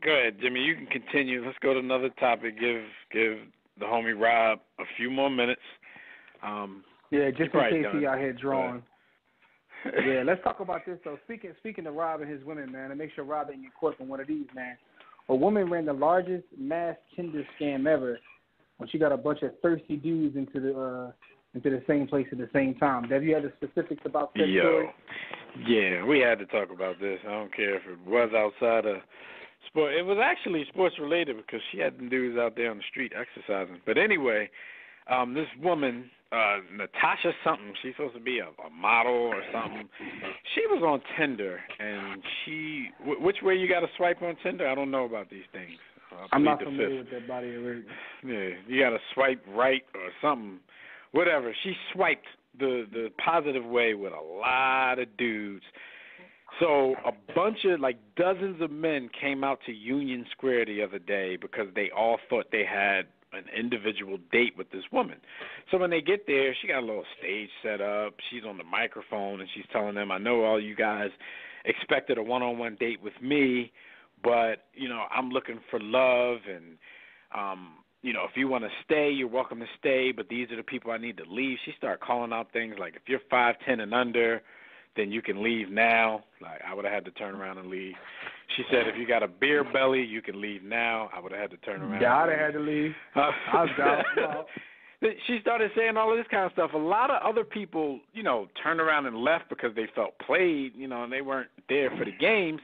go ahead, Jimmy. You can continue. Let's go to another topic. Give the homie Rob a few more minutes. Just in case he out here drawing. Yeah, let's talk about this. So speaking to Rob and his women, man, and make sure Rob ain't get caught from one of these, man. A woman ran the largest mass Tinder scam ever when she got a bunch of thirsty dudes into the same place at the same time. Have you had the specifics about that story? Yeah, we had to talk about this. I don't care if it was outside of sport. It was actually sports related because she had them dudes out there on the street exercising. But anyway, this woman, Natasha something, she's supposed to be a model or something. She was on Tinder, and which way you got to swipe on Tinder? I don't know about these things. I'm not familiar with that body of work. Yeah, you got to swipe right or something. Whatever. She swiped the positive way with a lot of dudes. So a bunch of, like, dozens of men came out to Union Square the other day because they all thought they had an individual date with this woman. So when they get there, she got a little stage set up. She's on the microphone, and she's telling them, I know all you guys expected a one-on-one date with me, but, you know, I'm looking for love, and, you know, if you want to stay, you're welcome to stay, but these are the people I need to leave. She started calling out things like, if you're 5'10" and under, then you can leave now. Like, I would have had to turn around and leave. She said, if you got a beer belly, you can leave now. I would have had to turn around. Yeah, I'd have had to leave. I was down. She started saying all of this kind of stuff. A lot of other people, you know, turned around and left because they felt played, you know, and they weren't there for the games.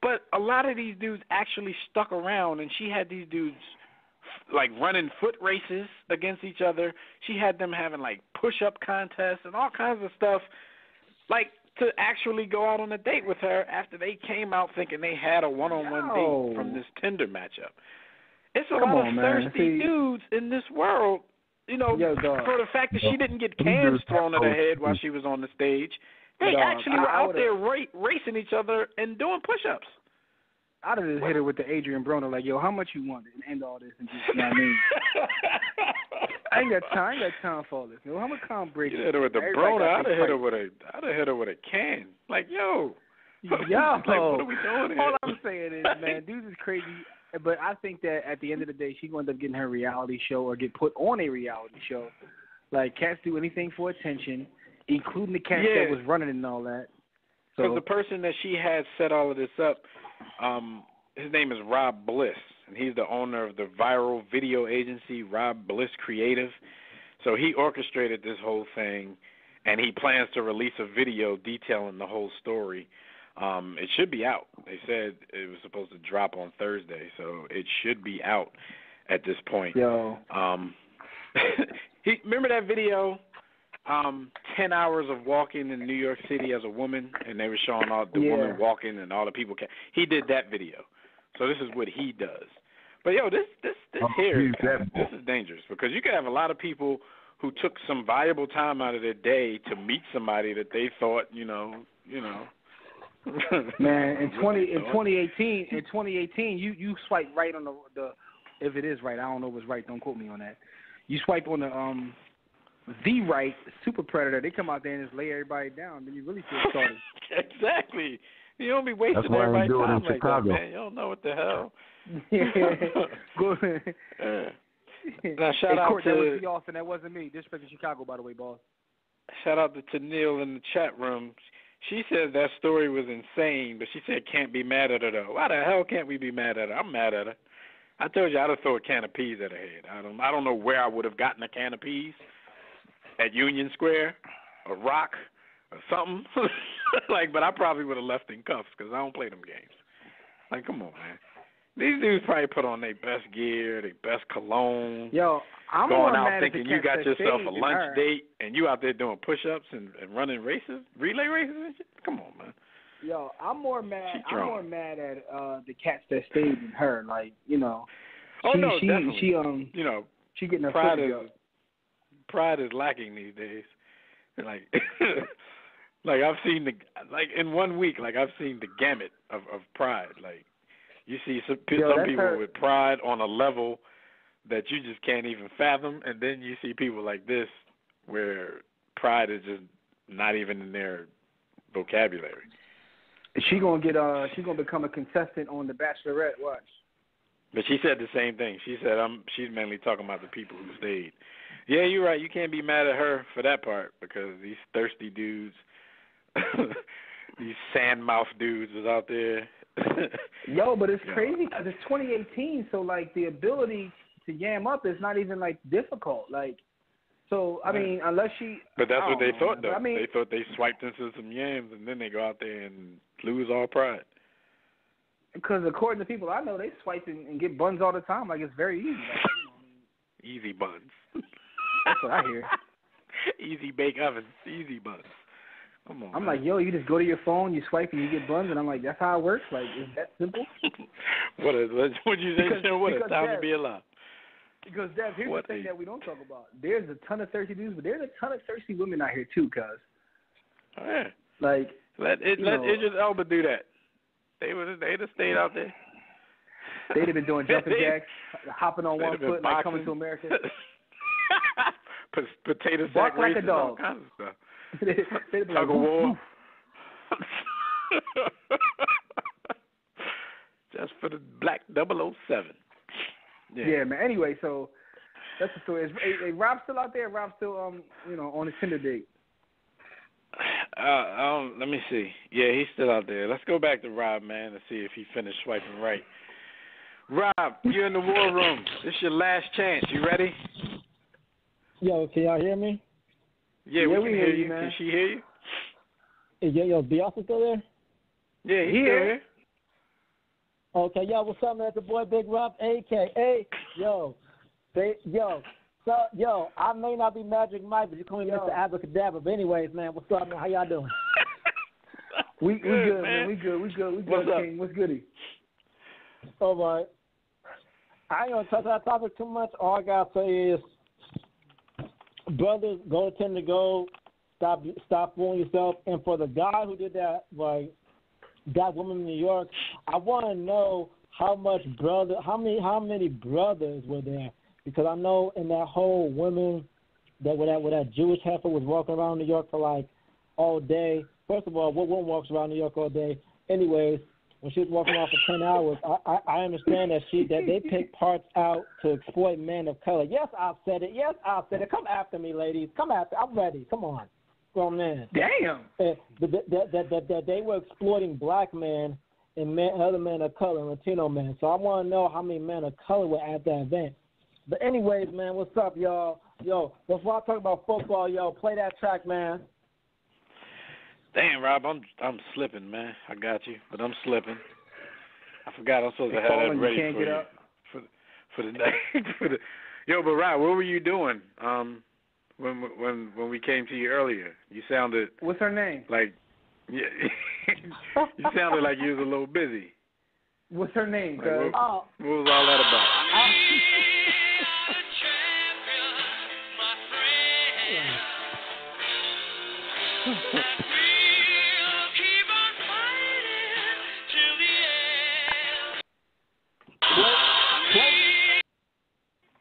But a lot of these dudes actually stuck around, and she had these dudes, like, running foot races against each other. She had them having, like, push-up contests and all kinds of stuff, like, to actually go out on a date with her after they came out thinking they had a one-on-one date from this Tinder matchup. It's a lot of thirsty dudes in this world, you know, for the fact that she didn't get cans thrown at her head while she was on the stage. They actually were out there racing each other and doing push-ups. I'd have just hit her with the Adrian Broner, like, yo, how much you want and end all this and just, you know what I mean? I ain't got time for all this. You know, how much calm break? You hit her with the Broner. I'd have hit her with a can. Like, yo, like, what are we doing here? All I'm saying is, man, dudes is crazy. But I think that at the end of the day, she's going to end up getting her reality show or get put on a reality show. Like, cats do anything for attention, including the cat that was running and all that. Because the person that she had set all of this up, his name is Rob Bliss, and he's the owner of the viral video agency, Rob Bliss Creative. So he orchestrated this whole thing, and he plans to release a video detailing the whole story. It should be out. They said it was supposed to drop on Thursday, so it should be out at this point. Yo. Remember that video, 10 hours of walking in New York City as a woman, and they were showing all the woman walking and all the people. He did that video. So this is what he does. But, yo, this here, this is dangerous because you could have a lot of people who took some valuable time out of their day to meet somebody that they thought, you know. Man, in 2018, you swipe right on the if it is right, I don't know if it's right. Don't quote me on that. You swipe on the right super predator. They come out there and just lay everybody down. Then you really feel started. Exactly. You don't be wasting everybody's time like that, man. You don't know what the hell. Go Now, shout out Court, to... That was the Austin. That wasn't me. Disrespecting Chicago, by the way, boss. Shout out to Neil in the chat room. She said that story was insane, but she said can't be mad at her, though. Why the hell can't we be mad at her? I'm mad at her. I told you I'd have thrown a can of peas at her head. I don't know where I would have gotten a can of peas. At Union Square, a rock, or something. But I probably would have left in cuffs because I don't play them games. Like, come on, man. These dudes probably put on their best gear, their best cologne. Yo, I'm going out mad thinking you got yourself a lunch date and you out there doing push-ups and running races, relay races and shit. Come on, man. Yo, I'm more mad at the cats that stayed than her. Like, you know. Definitely. She getting her pride is lacking these days. Like I've seen in 1 week, I've seen the gamut of pride. Like you see some people with pride on a level that you just can't even fathom, and then you see people like this where pride is just not even in their vocabulary. She gonna become a contestant on The Bachelorette. Watch. But she said the same thing. She said she's mainly talking about the people who stayed. Yeah, you're right. You can't be mad at her for that part because these thirsty dudes, these sand-mouth dudes was out there. Yo, but it's crazy because it's 2018, so, the ability to yam up is not even, difficult. I mean, unless she... But that's what they thought, though. I mean, they thought they swiped into some yams, and then they go out there and lose all pride. Because according to people I know, they swipe and get buns all the time. It's very easy. Easy buns. That's what I hear. Easy bake ovens. Easy buns. Come on. I'm like, yo, you just go to your phone, you swipe, and you get buns, and I'm like, that's how it works? Is that simple? What you say? What is time to be alive? Because, Dev, here's the thing that we don't talk about. There's a ton of thirsty dudes, but there's a ton of thirsty women out here, too, cuz. Oh, yeah. Let Idris Elba do that. They'd have stayed out there. They'd have been doing jumping jacks, hopping on one foot, coming to America. Potato sack races, all kinds of stuff. Tug of war. Just for the black 007. Yeah, man. Anyway, so that's the story. Is Rob still out there? Rob still, on his Tinder date? Let me see. Yeah, he's still out there. Let's go back to Rob, man, and see if he finished swiping right. Rob, you're in the war room. This is your last chance. You ready? Yo, can y'all hear me? Yeah, we can hear you, man. Can she hear you? Yo, Beyonce still there? Yeah, he's still here. Okay, yo, what's up, man? It's the boy Big Rob, a.k.a. Yo, I may not be Magic Mike, but you call me Mr. Abracadabra. But anyways, man, what's up, man? How y'all doing? we good, man. We good. What's up? King. What's goody? All right. I ain't gonna touch that topic too much. All I gotta say is, brothers, tend to go. Stop fooling yourself. And for the guy who did that, that woman in New York, I want to know how many brothers were there. Because I know in that whole women where that Jewish heifer was walking around New York for all day. First of all, what woman walks around New York all day? Anyways, when she was walking around for 10 hours, I understand that they pick parts out to exploit men of color. Yes, I've said it. Come after me, ladies. Come after. I'm ready. Come on, grown man. Damn. That they were exploiting black men and other men of color, Latino men. So I want to know how many men of color were at that event. But anyways, man, what's up, y'all? Yo, before I talk about football, play that track, man. Damn, Rob, I'm slipping, man. I got you, but I'm slipping. I forgot I'm supposed to have that ready for you. For the Yo, but Rob, what were you doing when we came to you earlier? You sounded. What's her name? Like, yeah, you sounded like you was a little busy. What's her name? Like, what was all that about?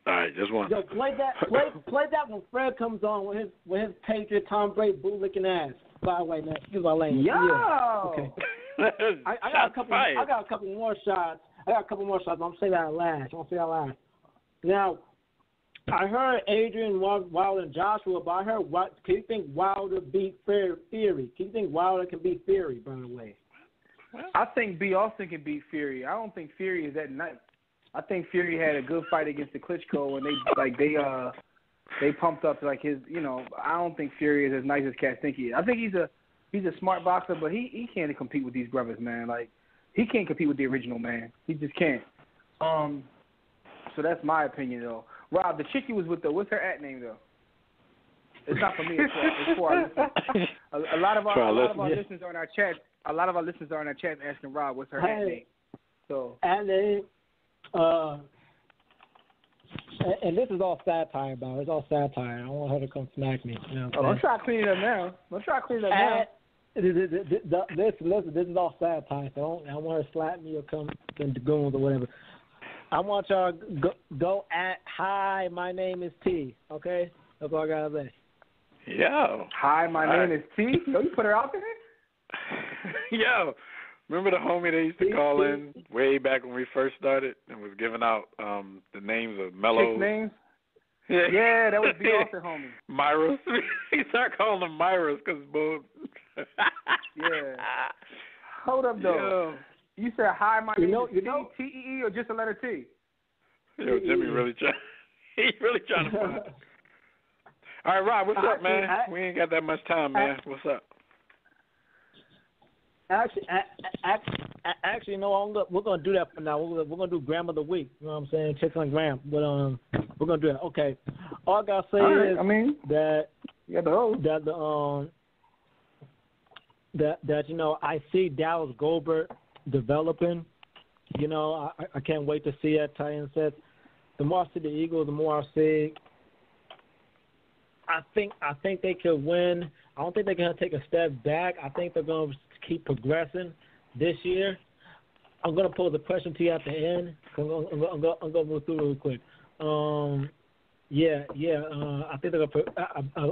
All right, just one. Yo, play that when Fred comes on with his Patriot Tom Brady bootlicking ass. By the way, man, excuse my language. Yo. Yeah. Okay. I got a couple more shots. I'm gonna say that last. Now, I heard Adrian Wilder and Joshua, but I heard can you think Wilder beat Fury? Can you think Wilder can beat Fury, by the way? I think B. Austin can beat Fury. I don't think Fury is that nice. I think Fury had a good fight against the Klitschko, and they pumped up like his. I don't think Fury is as nice as cats think he is. I think he's a smart boxer, but he can't compete with these brothers, man. Like he can't compete with the original man. He just can't. So that's my opinion, though. Rob, the chick you was with, though, what's her name, though? It's not for me. It's for our listeners. A lot of our listeners are in our chat. A lot of our listeners are in our chat asking Rob what's her name. So. And this is all satire, about it. It's all satire. I don't want her to come smack me. You know don't try to clean it up now. Listen, this is all satire, so I don't want her to slap me or come into goons or whatever. I want y'all go at hi, my name is T. Okay, that's all I gotta say. Yo, hi, my name is T. Yo, you put her out there. Yo, remember the homie that used to call in way back when we first started and was giving out the names of mellow chick names? Yeah, that was B. Austin, homie. Myros. He started calling them Myros because both. Yeah. Hold up, though. Yo. You said hi, my name is T-E-E or just a letter T? Yo, Jimmy really trying. He really trying to find. All right, Rob, what's up, man? We ain't got that much time, man. What's up? Actually, no. We're gonna do that for now. We're gonna do Gram of the Week. You know what I'm saying? Checks on Gram. But we're gonna do that. Okay. All I gotta say is that I see Dallas Goldberg developing. I can't wait to see that Titan set. The more I see the Eagles, the more I see. I think they could win. I don't think they're gonna take a step back. I think they're gonna keep progressing this year. I'm gonna pose a question to you at the end. I'm gonna move through real quick. I think they're gonna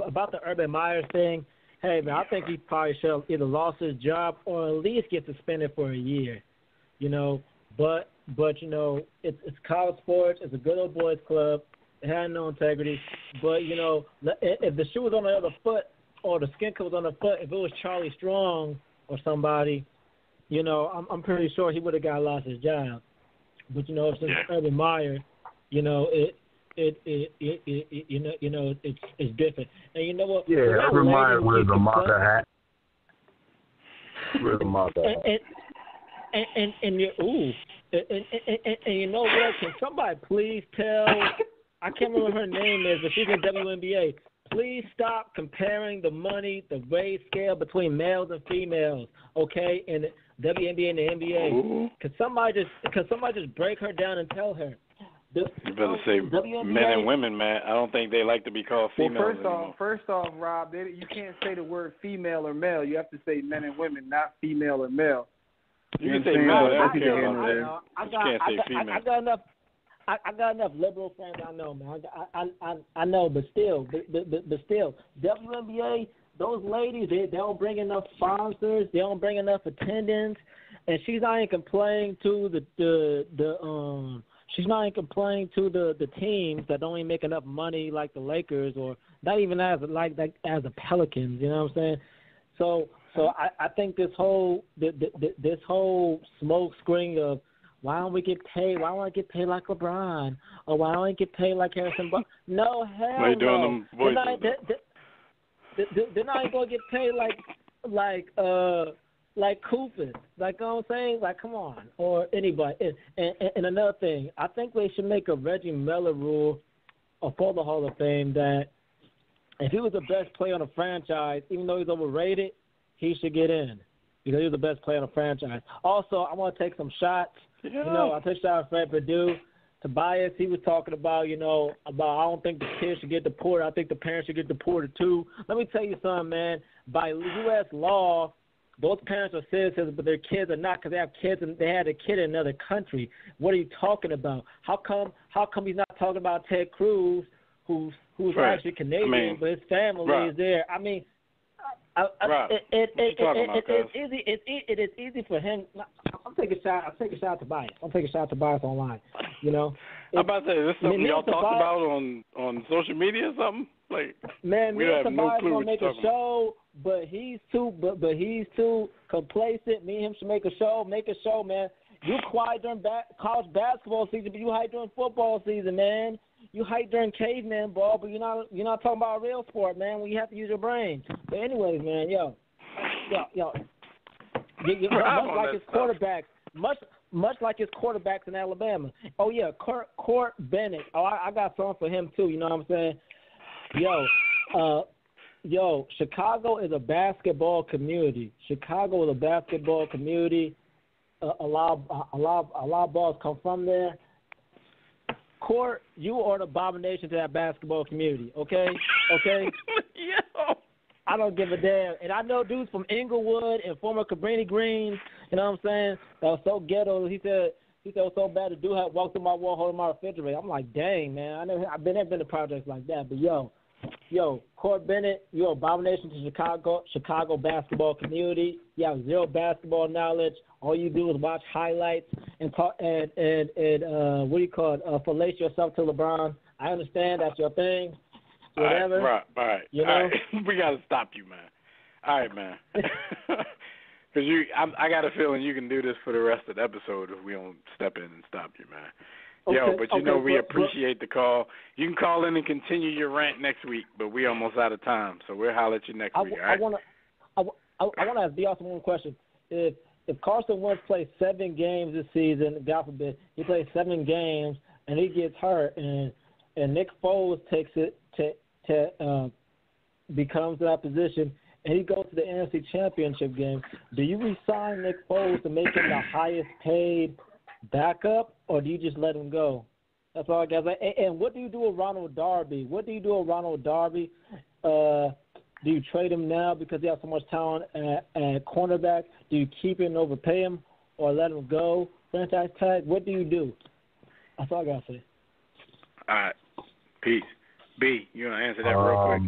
about the Urban Meyer thing. Hey man, I think he probably should have either lost his job or at least get suspended for a year. But it's college sports. It's a good old boys club. It had no integrity. But if the shoe was on the other foot or the skin coat was on the foot, if it was Charlie Strong or somebody, I'm pretty sure he would have lost his job. But since Urban Meyer, it's different. And you know what? Yeah, Urban Meyer wears a Maka hat. Wears a Maka hat. And you know what? Can somebody please tell? I can't remember her name is, but she's in WNBA. Please stop comparing the money, the wage scale between males and females, okay? In the WNBA and the NBA. Can somebody just break her down and tell her? You better say WNBA, men and women, man. I don't think they like to be called females. Well, first off, Rob, you can't say the word female or male. You have to say men and women, not female or male. You can say male. I care about that. You can't say female. I got enough liberal friends. I know, man. I know, but still, WNBA, those ladies, they don't bring enough sponsors. They don't bring enough attendance, and she's not even complaining to the teams that don't even make enough money like the Lakers, or not even as the Pelicans. You know what I'm saying? So I think this whole smoke screen of why don't we get paid? Why don't I get paid like LeBron? Or why don't I get paid like Harrison Barnes? No, hell no. Doing them voices. They're not even going to get paid like Koofus. Like, you know what I'm saying? Like, come on. Or anybody. And another thing, I think they should make a Reggie Miller rule for the Hall of Fame that if he was the best player on the franchise, even though he's overrated, he should get in because he was the best player on the franchise. Also, I want to take some shots. Yeah. I took shots at Fred Perdue. Tobias, he was talking about, about I don't think the kids should get deported. I think the parents should get deported too. Let me tell you something, man. By U.S. law, those parents are citizens, but their kids are not because they have kids and they had a kid in another country. What are you talking about? How come he's not talking about Ted Cruz, who's right. actually Canadian, but his family is there? I mean, it is easy for him. I'm taking a shot. I'm taking a shot to Tobias. I'm taking a shot to Tobias online. I'm about to say, is this something y'all talked about on social media or something? Like, man, we me and have no Tobias clue gonna what make you're a talking show, but he's too complacent. Me and him should make a show, man. You quiet during college basketball season, but you hype during football season, man. You hype during caveman ball, but you're not talking about a real sport, man. When you have to use your brain. But anyways, man, much like his quarterbacks in Alabama. Oh yeah, Court Bennett. Oh, I got something for him too. You know what I'm saying? Chicago is a basketball community. A lot of balls come from there. Court, you are an abomination to that basketball community, okay? Yo. I don't give a damn. And I know dudes from Inglewood and former Cabrini Greens, you know what I'm saying, that was so ghetto. He said it was so bad the dude had walked through my wall holding my refrigerator. I'm like, dang, man. I've never been to projects like that. But, Court Bennett, you're an abomination to Chicago basketball community. You have zero basketball knowledge. All you do is watch highlights and talk and fillet yourself to LeBron. I understand that's your thing. Whatever. Right. You know? All right. We got to stop you, man. All right, man. Because I got a feeling you can do this for the rest of the episode if we don't step in and stop you, man. We appreciate the call. You can call in and continue your rant next week, but we're almost out of time, so we'll holler at you next week, all right? I want to ask Diaz one question. If Carson Wentz plays 7 games this season, God forbid, he plays 7 games and he gets hurt, and Nick Foles takes it becomes that position, and he goes to the NFC Championship game, do you resign Nick Foles to make him the highest paid backup, or do you just let him go? That's all I got. And what do you do with Ronald Darby? Do you trade him now because he has so much talent at cornerback? Do you keep him and overpay him, or let him go? Franchise tag? What do you do? That's all I got to say. All right. Peace. B, you want to answer that real quick?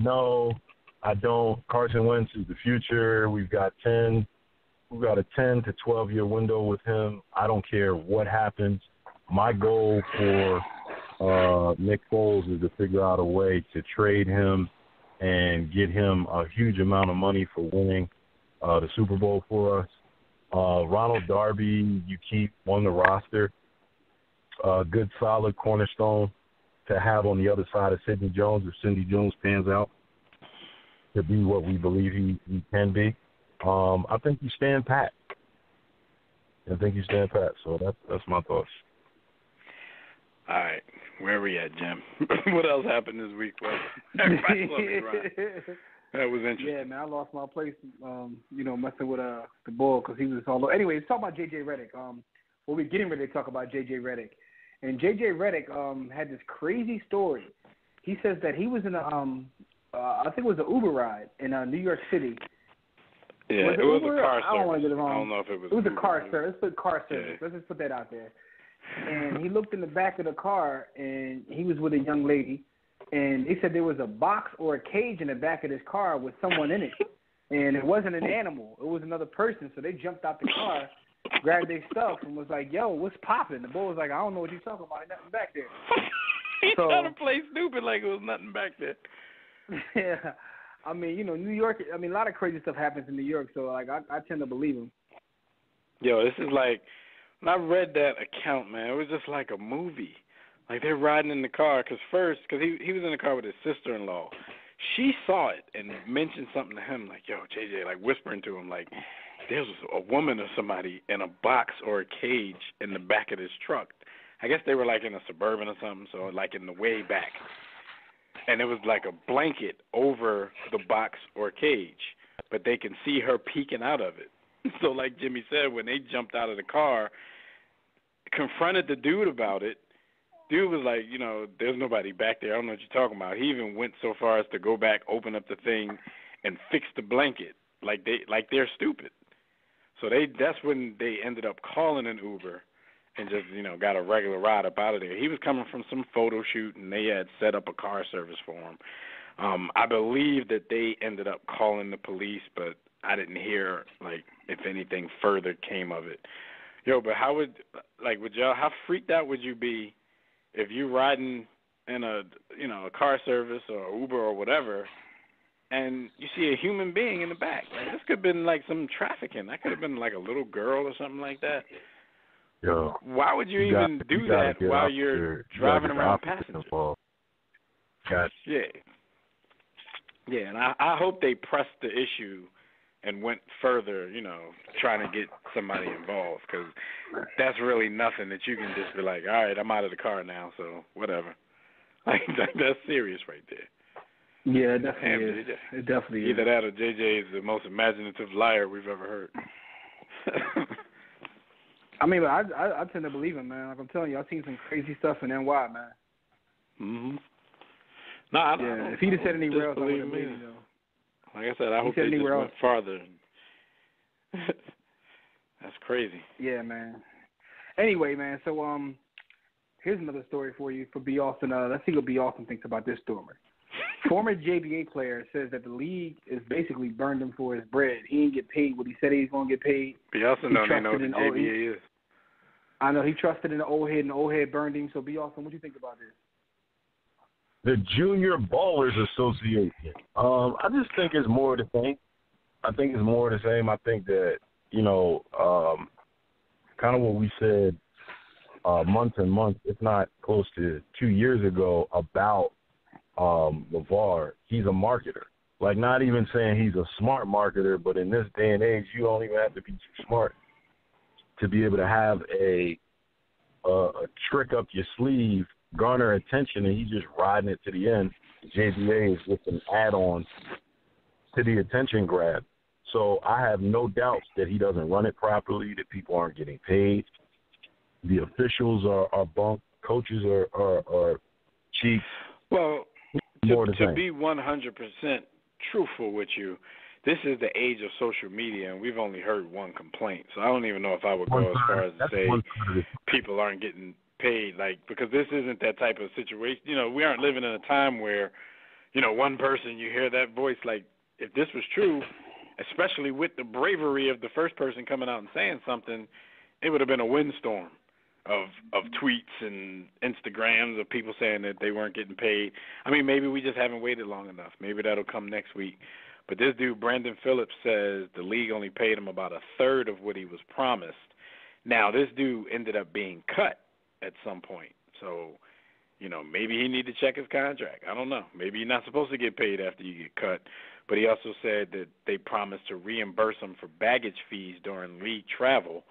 No, I don't. Carson Wentz is the future. We've got a 10 to 12 year window with him. I don't care what happens. My goal for Nick Foles is to figure out a way to trade him and get him a huge amount of money for winning the Super Bowl for us. Ronald Darby, you keep on the roster. Good, solid cornerstone to have on the other side of Sidney Jones if Sidney Jones pans out to be what we believe he can be. I think you stand pat. So that's my thoughts. All right. Where are we at, Jim? What else happened this week? Everybody loved me, right? That was interesting. Yeah, man, I lost my place, messing with the ball because he was all over. Anyway, let's talk about J.J. Redick. We're getting ready to talk about J.J. Redick. And J.J. Redick had this crazy story. He says that he was in I think it was an Uber ride in New York City. Yeah, it was a car service. I don't want to get it wrong. I don't know if it was. It was a car service. Let's put car service. Yeah. Let's just put that out there. And he looked in the back of the car, and he was with a young lady. And he said there was a box or a cage in the back of this car with someone in it. And it wasn't an animal. It was another person. So they jumped out the car, grabbed their stuff, and was like, yo, what's popping? The boy was like, I don't know what you're talking about. There's nothing back there. He's trying to play stupid like it was nothing back there. Yeah. I mean, New York, a lot of crazy stuff happens in New York, so, I tend to believe him. Yo, this is like, when I read that account, man, it was just like a movie. Like, they're riding in the car, because he was in the car with his sister-in-law. She saw it and mentioned something to him, like, yo, JJ, like, whispering to him, like, there's a woman or somebody in a box or a cage in the back of this truck. I guess they were like in a Suburban or something, so like in the way back. And it was like a blanket over the box or cage, but they can see her peeking out of it. So like Jimmy said, when they jumped out of the car, confronted the dude about it, dude was like, there's nobody back there. I don't know what you're talking about. He even went so far as to go back, open up the thing, and fix the blanket like they're stupid. So that's when they ended up calling an Uber and just, got a regular ride up out of there. He was coming from some photo shoot, and they had set up a car service for him. I believe that they ended up calling the police, but I didn't hear, if anything further came of it. But would y'all, how freaked out would you be if you riding in a car service or Uber or whatever, and you see a human being in the back? This could have been some trafficking. That could have been a little girl or something like that. Yo, why would you even do that while you're driving around passengers? Gotcha. Yeah, and I hope they pressed the issue and went further, trying to get somebody involved, because that's really nothing that you can just be like, all right, I'm out of the car now, so whatever. That's serious right there. Yeah, it definitely is. It definitely is. Either that or JJ is the most imaginative liar we've ever heard. I mean, I tend to believe him, man. Like I'm telling you, I've seen some crazy stuff in NY, man. Mhm. No, I don't. Yeah, if he'd have said anywhere else, I wouldn't believe him. Like I said, I hope they just went farther. That's crazy. Yeah, man. Anyway, man. So here's another story for you for B. Austin. Let's see what B. Austin thinks about this story. Former JBA player says that the league is basically burned him for his bread. He didn't get paid what he said he was going to get paid. B. Austin don't know what the JBA is. I know. He trusted in the old head, and the old head burned him. So, B. Austin, what do you think about this? The Junior Ballers Association. I just think it's more of the same. I think it's more of the same. I think that, kind of what we said months and months, if not close to 2 years ago, about LeVar. He's a marketer. Not even saying he's a smart marketer, but in this day and age, you don't even have to be too smart to be able to have a trick up your sleeve, garner attention, and he's just riding it to the end. JBA is just an add-on to the attention grab. So I have no doubts that he doesn't run it properly, that people aren't getting paid. The officials are bunk. Coaches are cheap. Well, to be 100% truthful with you, this is the age of social media, and we've only heard one complaint. So I don't even know if I would go as far as to say people aren't getting paid, because this isn't that type of situation. We aren't living in a time where, one person, you hear that voice. If this was true, especially with the bravery of the first person coming out and saying something, it would have been a windstorm of tweets and Instagrams of people saying that they weren't getting paid. I mean, maybe we just haven't waited long enough. Maybe that'll come next week. But this dude, Brandon Phillips, says the league only paid him about a third of what he was promised. Now, this dude ended up being cut at some point. So, maybe he need to check his contract. I don't know. Maybe you're not supposed to get paid after you get cut. But he also said that they promised to reimburse him for baggage fees during league travel.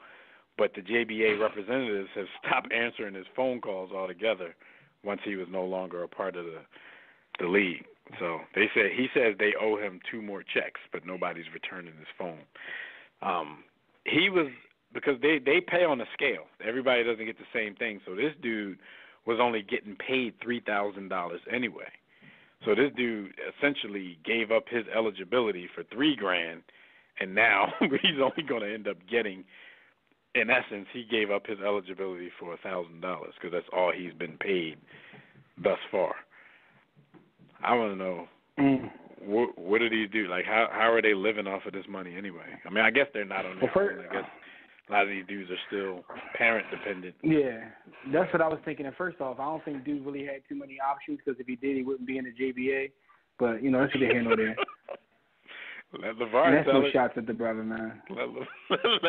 But the JBA representatives have stopped answering his phone calls altogether once he was no longer a part of the league. So he says they owe him 2 more checks, but nobody's returning his phone. Because they pay on a scale. Everybody doesn't get the same thing. So this dude was only getting paid $3,000 anyway. So this dude essentially gave up his eligibility for $3,000, and now he's only going to end up getting, in essence, he gave up his eligibility for $1,000 because that's all he's been paid thus far. I want to know what did he do? How are they living off of this money anyway? I mean, I guess they're not on their own. I guess a lot of these dudes are still parent dependent. Yeah, that's what I was thinking. And first off, I don't think dude really had too many options, because if he did, he wouldn't be in the JBA. But that's neither here nor there. Let LeVar that's tell no it. Shots at the brother, man. Let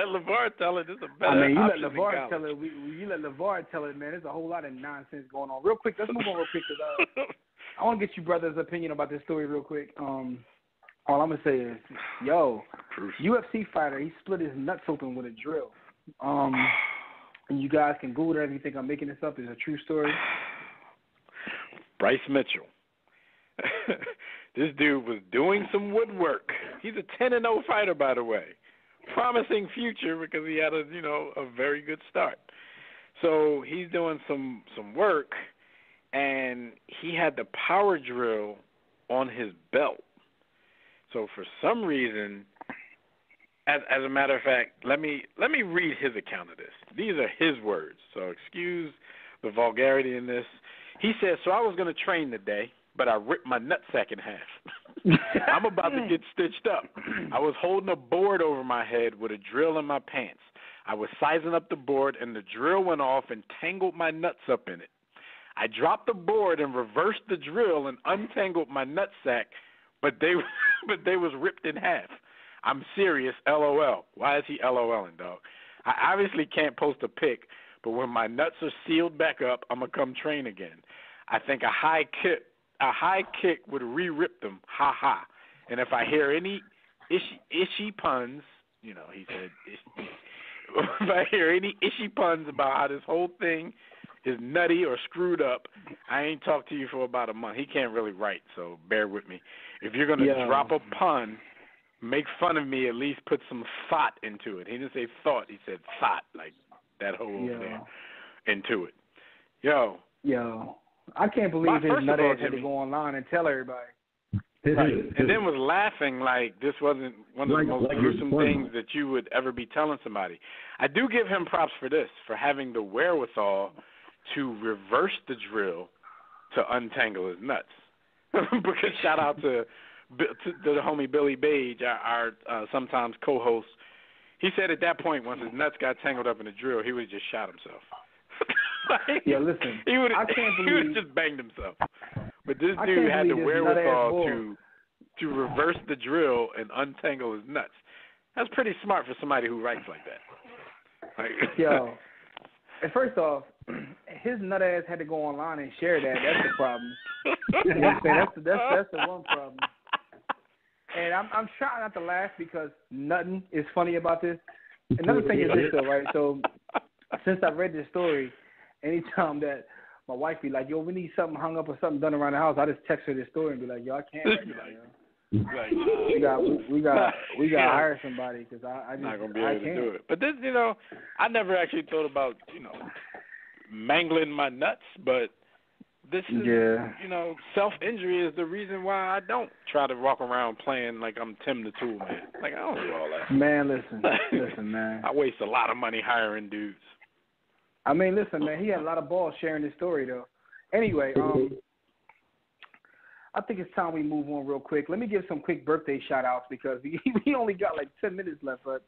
LeVar tell it. This is a better. I mean, you let option LeVar tell it. You let LeVar tell it, man. There's a whole lot of nonsense going on. Real quick, let's move on real quick. I want to get you brother's opinion about this story real quick. All I'm gonna say is, UFC fighter, he split his nuts open with a drill. And you guys can Google it if you think I'm making this up. It's a true story. Bryce Mitchell. This dude was doing some woodwork. He's a 10-0 fighter, by the way. Promising future because he had a very good start. So he's doing some work, and he had the power drill on his belt. So for some reason, as a matter of fact, let me read his account of this. These are his words, so excuse the vulgarity in this. He says, so I was going to train today, but I ripped my nutsack in half. I'm about to get stitched up. I was holding a board over my head with a drill in my pants. I was sizing up the board, and the drill went off and tangled my nuts up in it. I dropped the board and reversed the drill and untangled my nutsack, but they was ripped in half. I'm serious, LOL. Why is he LOLing, dog? I obviously can't post a pic, but when my nuts are sealed back up, I'm going to come train again. I think a high kick would re-rip them, ha ha. And if I hear any ishy puns, he said, if I hear any ishy puns about how this whole thing is nutty or screwed up, I ain't talked to you for about a month. He can't really write, so bear with me. If you're going to drop a pun, make fun of me, at least put some thought into it. He didn't say thought, he said thought, like that whole over there, into it. Yo, I can't believe his nut ass had to go online and tell everybody. Right. And then was laughing like this wasn't one of the most gruesome things that you would ever be telling somebody. I do give him props for this, for having the wherewithal to reverse the drill to untangle his nuts. Because shout out to the homie Billy Page, our sometimes co-host. He said at that point, once his nuts got tangled up in the drill, he would have just shot himself. Listen, he would have just banged himself. But this dude had the wherewithal to reverse the drill and untangle his nuts. That's pretty smart for somebody who writes like that. And first off, his nut ass had to go online and share that. That's the problem. You know what I'm saying? That's the one problem. And I'm trying not to laugh because nothing is funny about this. Another thing is this, though, right? So since I read this story, anytime that my wife be like, yo, we need something hung up or something done around the house, I just text her this story and be like, yo, I can't right now, yo. We got to hire somebody because I'm not gonna be able to do it. But this, I never actually thought about mangling my nuts, but this is self-injury is the reason why I don't try to walk around playing like I'm Tim the Tool Man. Like I don't do all that. Man, listen, man. I waste a lot of money hiring dudes. I mean, listen, man. He had a lot of balls sharing this story, though. Anyway, I think it's time we move on real quick. Let me give some quick birthday shout-outs because we only got like 10 minutes left. But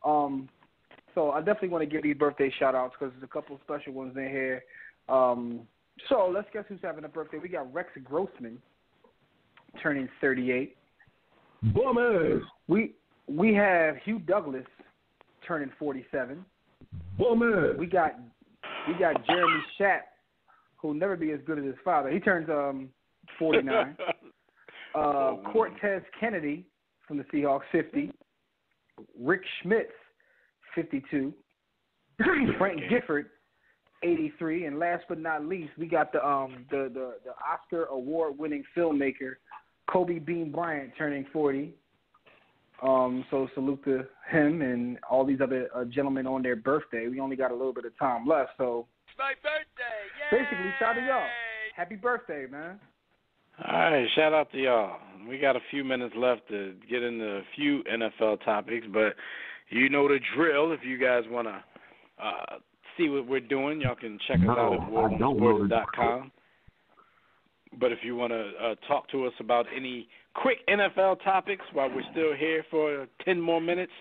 so I definitely want to give these birthday shout-outs because there's a couple special ones in here. So let's guess who's having a birthday. We got Rex Grossman turning 38. Bummers. We have Hugh Douglas turning 47. Bummers. We got Jeremy Schaap, who'll never be as good as his father. He turns 49. Cortez Kennedy from the Seahawks, 50. Rick Schmitz, 52. Frank Gifford, 83. And last but not least, we got the Oscar award-winning filmmaker Kobe Bean Bryant turning 40. So salute to him and all these other gentlemen on their birthday. We only got a little bit of time left, so it's my birthday. Yay! Basically, shout out to y'all. Happy birthday, man. All right, shout out to y'all. We got a few minutes left to get into a few NFL topics, but you know the drill. If you guys want to see what we're doing, y'all can check us out at warroomsports.com. But if you want to talk to us about any quick NFL topics while we're still here for 10 more minutes,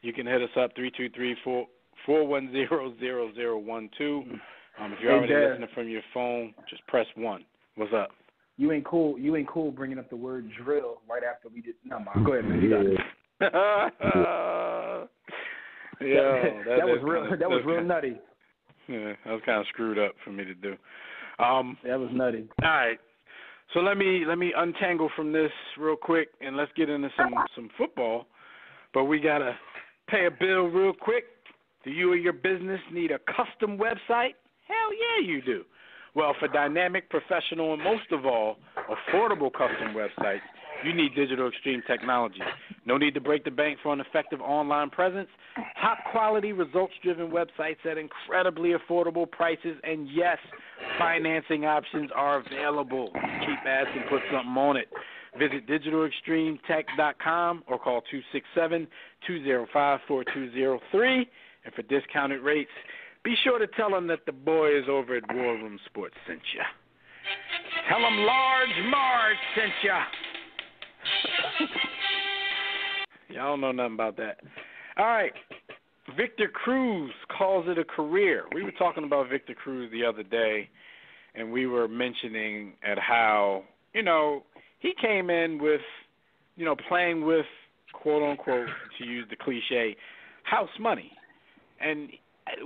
you can hit us up, 323-410-0012. If you're already listening from your phone, just press 1. What's up? You ain't cool bringing up the word drill right after we did. No, man. Go ahead, man. You got it. That was real nutty. Yeah, that was kind of screwed up for me to do. That was nutty. All right. So let me untangle from this real quick, and let's get into some football. But we got to pay a bill real quick Do you or your business need a custom website? Hell yeah, you do. Well, for dynamic, professional, and most of all, affordable custom websites, you need Digital Extreme Technology. No need to break the bank for an effective online presence. Top-quality, results-driven websites at incredibly affordable prices, and yes, financing options are available. Keep asking, put something on it. Visit digitalextremetech.com or call 267-205-4203. And for discounted rates, be sure to tell them that the boys over at War Room Sports sent you. Tell them Large Marge sent you. Y'all don't know nothing about that. All right. Victor Cruz calls it a career. We were talking about Victor Cruz the other day, and we were mentioning at how, he came in with, playing with, quote unquote, to use the cliche, house money. And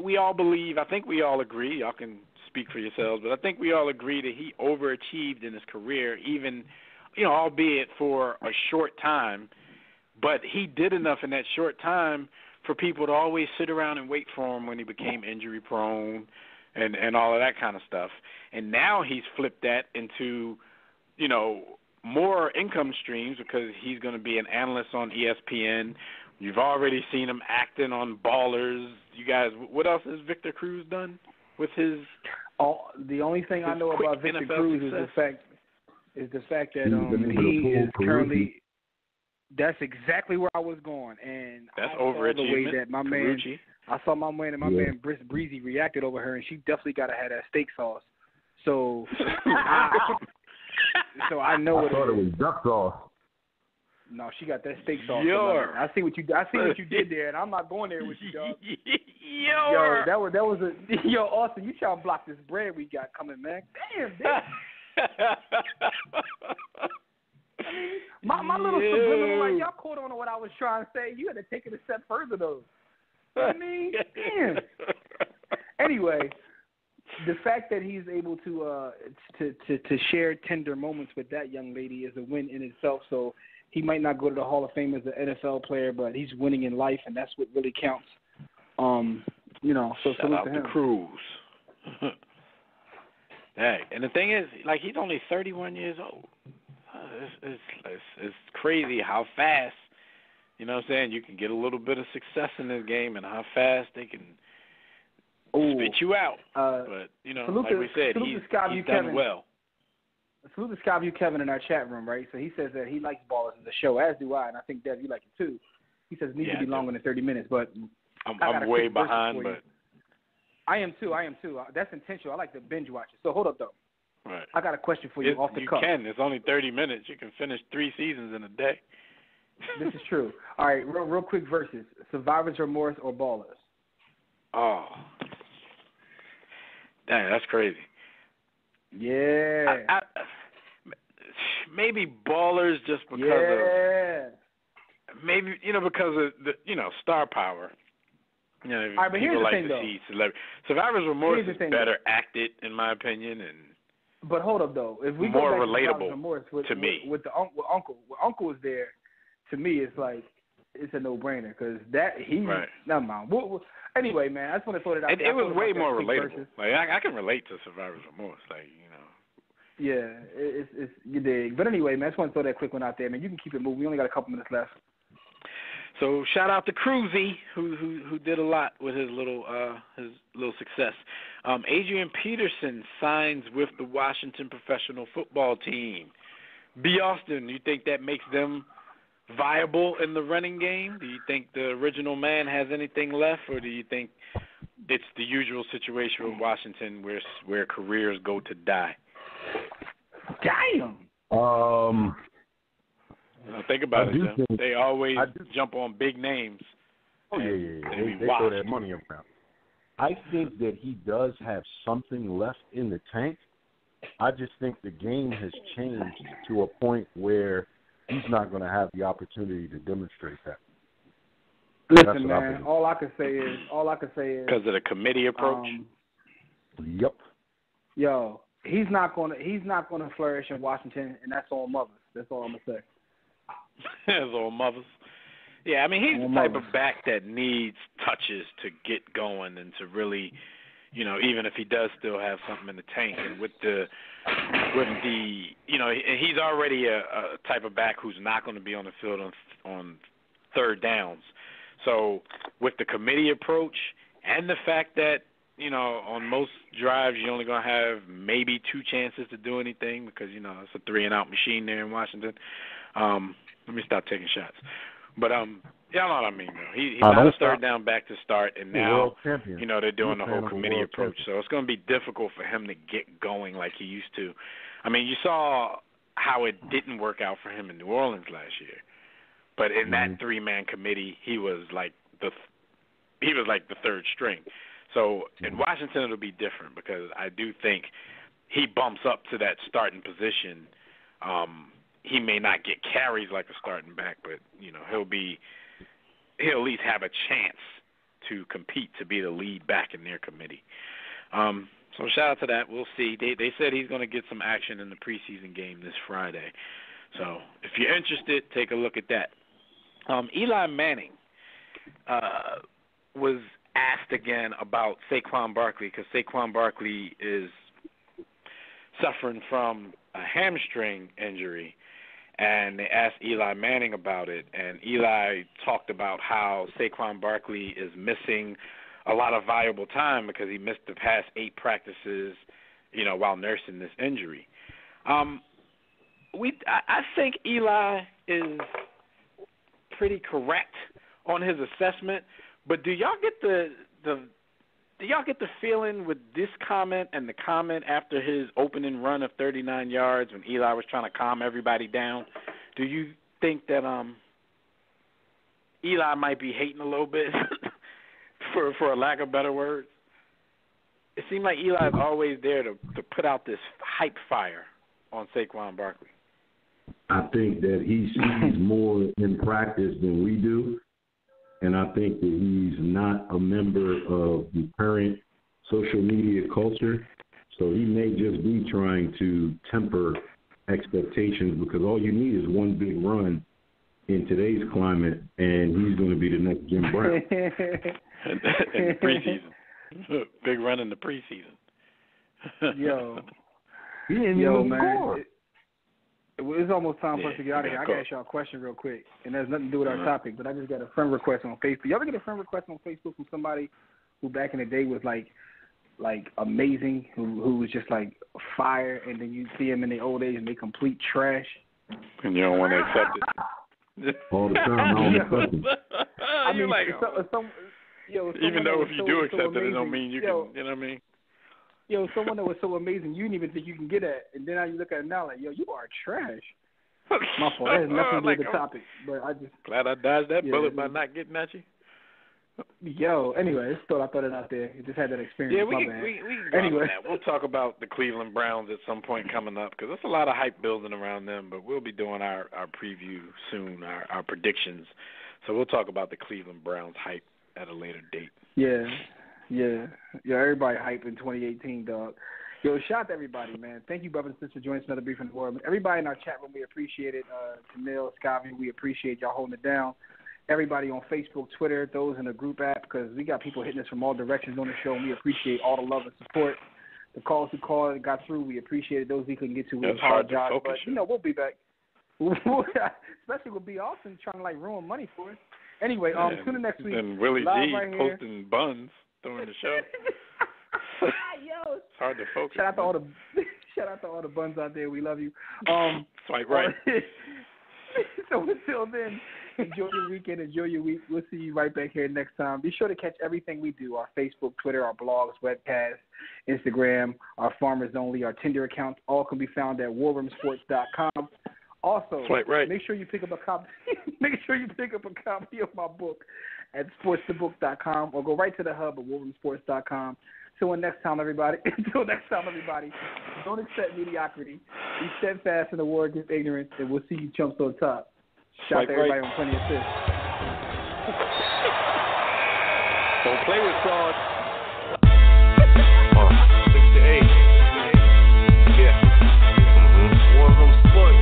we all believe, I think we all agree, y'all can speak for yourselves, but I think we all agree that he overachieved in his career, even, albeit for a short time. But he did enough in that short time for people to always sit around and wait for him when he became injury prone and all of that kind of stuff. And now he's flipped that into, more income streams because he's going to be an analyst on ESPN. You've already seen him acting on Ballers. You guys, what else has Victor Cruz done with his? The only thing I know about Victor NFL Cruz success? is the fact that he is currently. That's exactly where I was going, and that's I saw the way overachievement. that my Carucci. man. I saw my man and my man Breezy reacted over her, and she definitely got to have that steak sauce. So, I know what I thought it was duck sauce. No, she got that steak sauce. I see what you did there, and I'm not going there with you, dog. Yo, that was Austin. You trying to block this bread we got coming, man? Damn, I mean, my little subliminal, like y'all caught on to what I was trying to say. You had to take it a step further, though. I mean, damn. Anyway, the fact that he's able to share tender moments with that young lady is a win in itself. So he might not go to the Hall of Fame as an NFL player, but he's winning in life, and that's what really counts. So shout out to Cruz. Hey, and the thing is, like, he's only 31 years old. It's crazy how fast, you know what I'm saying, you can get a little bit of success in this game and how fast they can spit you out. But, like we said, he's done well. Salute to Scott Kevin in our chat room, right? So he says that he likes Ballers as a show, as do I, and I think, Dev, you like it too. He says it needs to be longer than 30 minutes, but I'm way behind, but I am too. That's intentional. I like to binge watch it. So hold up, though. Right. I got a question for you off the cuff. You can. It's only 30 minutes. You can finish 3 seasons in a day. This is true. All right, real quick verses. Survivor's Remorse or Ballers? Oh. Dang, that's crazy. Yeah. Maybe Ballers just because of maybe because of the star power. All right, but here's the thing, though. Survivor's Remorse is better acted, in my opinion, and. But hold up, though. If we more go back relatable to Remorse to me. With Uncle, when Uncle was there, to me, it's like it's a no-brainer because never mind. Anyway, man, I just want to throw it out. It was way more relatable. Like I can relate to Survivor's Remorse, Yeah, it's you dig. But anyway, man, I just want to throw that quick one out there, man. You can keep it moving. We only got a couple minutes left. So shout out to Cruzy, who did a lot with his little success. Adrian Peterson signs with the Washington professional football team. B. Austin, you think that makes them viable in the running game? Do you think the original man has anything left, or do you think it's the usual situation with Washington where careers go to die? Damn. Think about it, Jim. They always jump on big names. Oh, yeah. They throw that money around. I think that he does have something left in the tank. I just think the game has changed to a point where he's not going to have the opportunity to demonstrate that. Listen, man, all I can say is because of the committee approach. Yep. Yo, he's not gonna flourish in Washington, and that's all mothers. That's all I'm gonna say. That's all mothers. Yeah, I mean, he's the type of back that needs touches to get going and to really, even if he does still have something in the tank, and with the, he's already a type of back who's not going to be on the field on third downs. So with the committee approach and the fact that, on most drives you're only going to have maybe 2 chances to do anything because, it's a 3-and-out machine there in Washington. Let me stop taking shots. But y'all know what I mean, though. He's not a third down back to start, and now, they're doing the whole committee approach. So it's going to be difficult for him to get going like he used to. I mean, you saw how it didn't work out for him in New Orleans last year. But in that 3-man committee, he was like the third string. So in Washington, it'll be different because I do think he bumps up to that starting position. He may not get carries like a starting back, but he'll at least have a chance to compete to be the lead back in their committee. So shout out to that. We'll see. They said he's going to get some action in the preseason game this Friday. So if you're interested, take a look at that. Eli Manning was asked again about Saquon Barkley because Saquon Barkley is suffering from a hamstring injury, and they asked Eli Manning about it, and Eli talked about how Saquon Barkley is missing a lot of valuable time because he missed the past 8 practices, while nursing this injury. I think Eli is pretty correct on his assessment, but do y'all get the feeling with this comment and the comment after his opening run of 39 yards when Eli was trying to calm everybody down? Do you think that Eli might be hating a little bit, for a lack of better words? It seemed like Eli is always there to put out this hype fire on Saquon Barkley. I think that he sees more in practice than we do. And I think that he's not a member of the current social media culture. So he may just be trying to temper expectations because all you need is one big run in today's climate, and he's going to be the next Jim Brown. in the preseason. Big run in the preseason. He didn't even man. score. It's almost time for us to get out of here. I got to ask y'all a question real quick, and it has nothing to do with our topic, but I just got a friend request on Facebook. You ever get a friend request on Facebook from somebody who back in the day was like amazing, who was just like fire, and then you see them in their old age and they complete trash? And you don't want to accept it. All the time, I don't accept it. I mean, even though if you do accept it, it don't mean you can, you know what I mean? Someone that was so amazing, you didn't even think you can get at, and then you look at it now like, you are trash. My fault. That has nothing to do with the topic, but I just glad I dodged that bullet by not getting at you. Anyway, I thought it out there. Just had that experience. Yeah, we can go anyway. That. We'll talk about the Cleveland Browns at some point coming up because there's a lot of hype building around them, but we'll be doing our preview soon, our predictions. So we'll talk about the Cleveland Browns hype at a later date. Yeah, everybody hype in 2018, dog. Shout out to everybody, man. Thank you, brothers and sisters, for joining us another Brief in the World. Everybody in our chat room, we appreciate it. Camille, Scotty, we appreciate y'all holding it down. Everybody on Facebook, Twitter, those in the group app, because we got people hitting us from all directions on the show, and we appreciate all the love and support. The calls who called and got through, we appreciate it. Those we couldn't get to, we apologize. But, we'll be back. Especially with B. Austin trying to, ruin money for us. Anyway, tune in next week. And Willie D right posting buns during the show. It's hard to focus. Shout out to all the buns out there. We love you. Swipe right. So until then, enjoy your weekend. Enjoy your week. We'll see you right back here next time. Be sure to catch everything we do: our Facebook, Twitter, our blogs, webcasts, Instagram, our Farmers Only, our Tinder accounts. All can be found at warroomsports.com. Also, make sure you pick up a copy. Make sure you pick up a copy of my book at sportstobook.com or go right to the hub at warroomsports.com. Until next time, everybody, don't accept mediocrity. Be steadfast in the war against ignorance, and we'll see you chumps on top. Shout out to everybody on Plenty of Assists. Don't play with fraud. 6 to 8. Yeah. War Room Sports.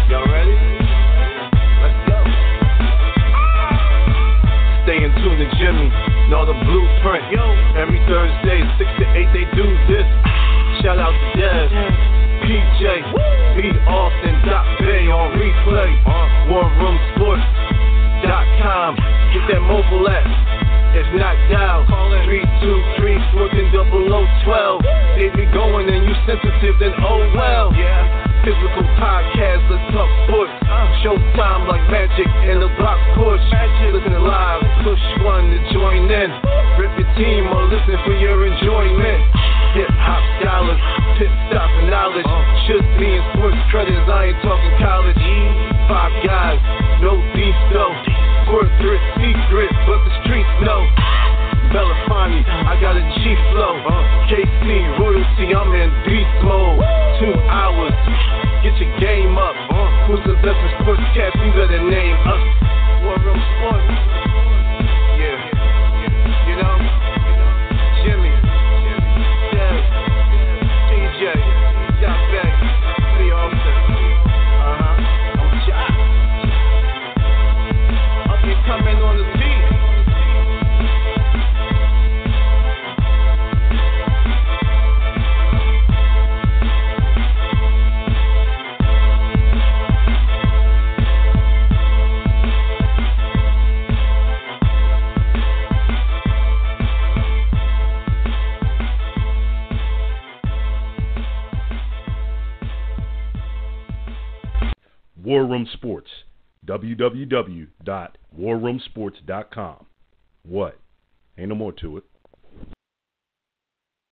Y'all ready? Let's go. print. Every Thursday, 6 to 8, they do this. Shout out to Dev, PJ, B. Austin, Bay on replay. WarRoomSports.com. Get that mobile app. If not, dial 323-140012. They be going and you sensitive, then oh well. Physical podcast, let's talk sports. Showtime like magic in the block push. Listen live, push one to join in. Rip your team or listen for your enjoyment. Hip hop scholars, pit stop and knowledge. Should be in sports credits, I ain't talking college. 5 guys, no beef though. Corporate secret, but the streets know. Belafonte, I got a G flow. KC, royalty, I'm in beast mode. 2 hours, get your game up. Who's the best in sportscast? You better name us. War Room Sports. Yeah, you know, Jimmy, Dev, PJ, Stop Back, B. Austin. I'm Josh. Up and coming on the beat. War Room Sports, www.warroomsports.com. What? Ain't no more to it.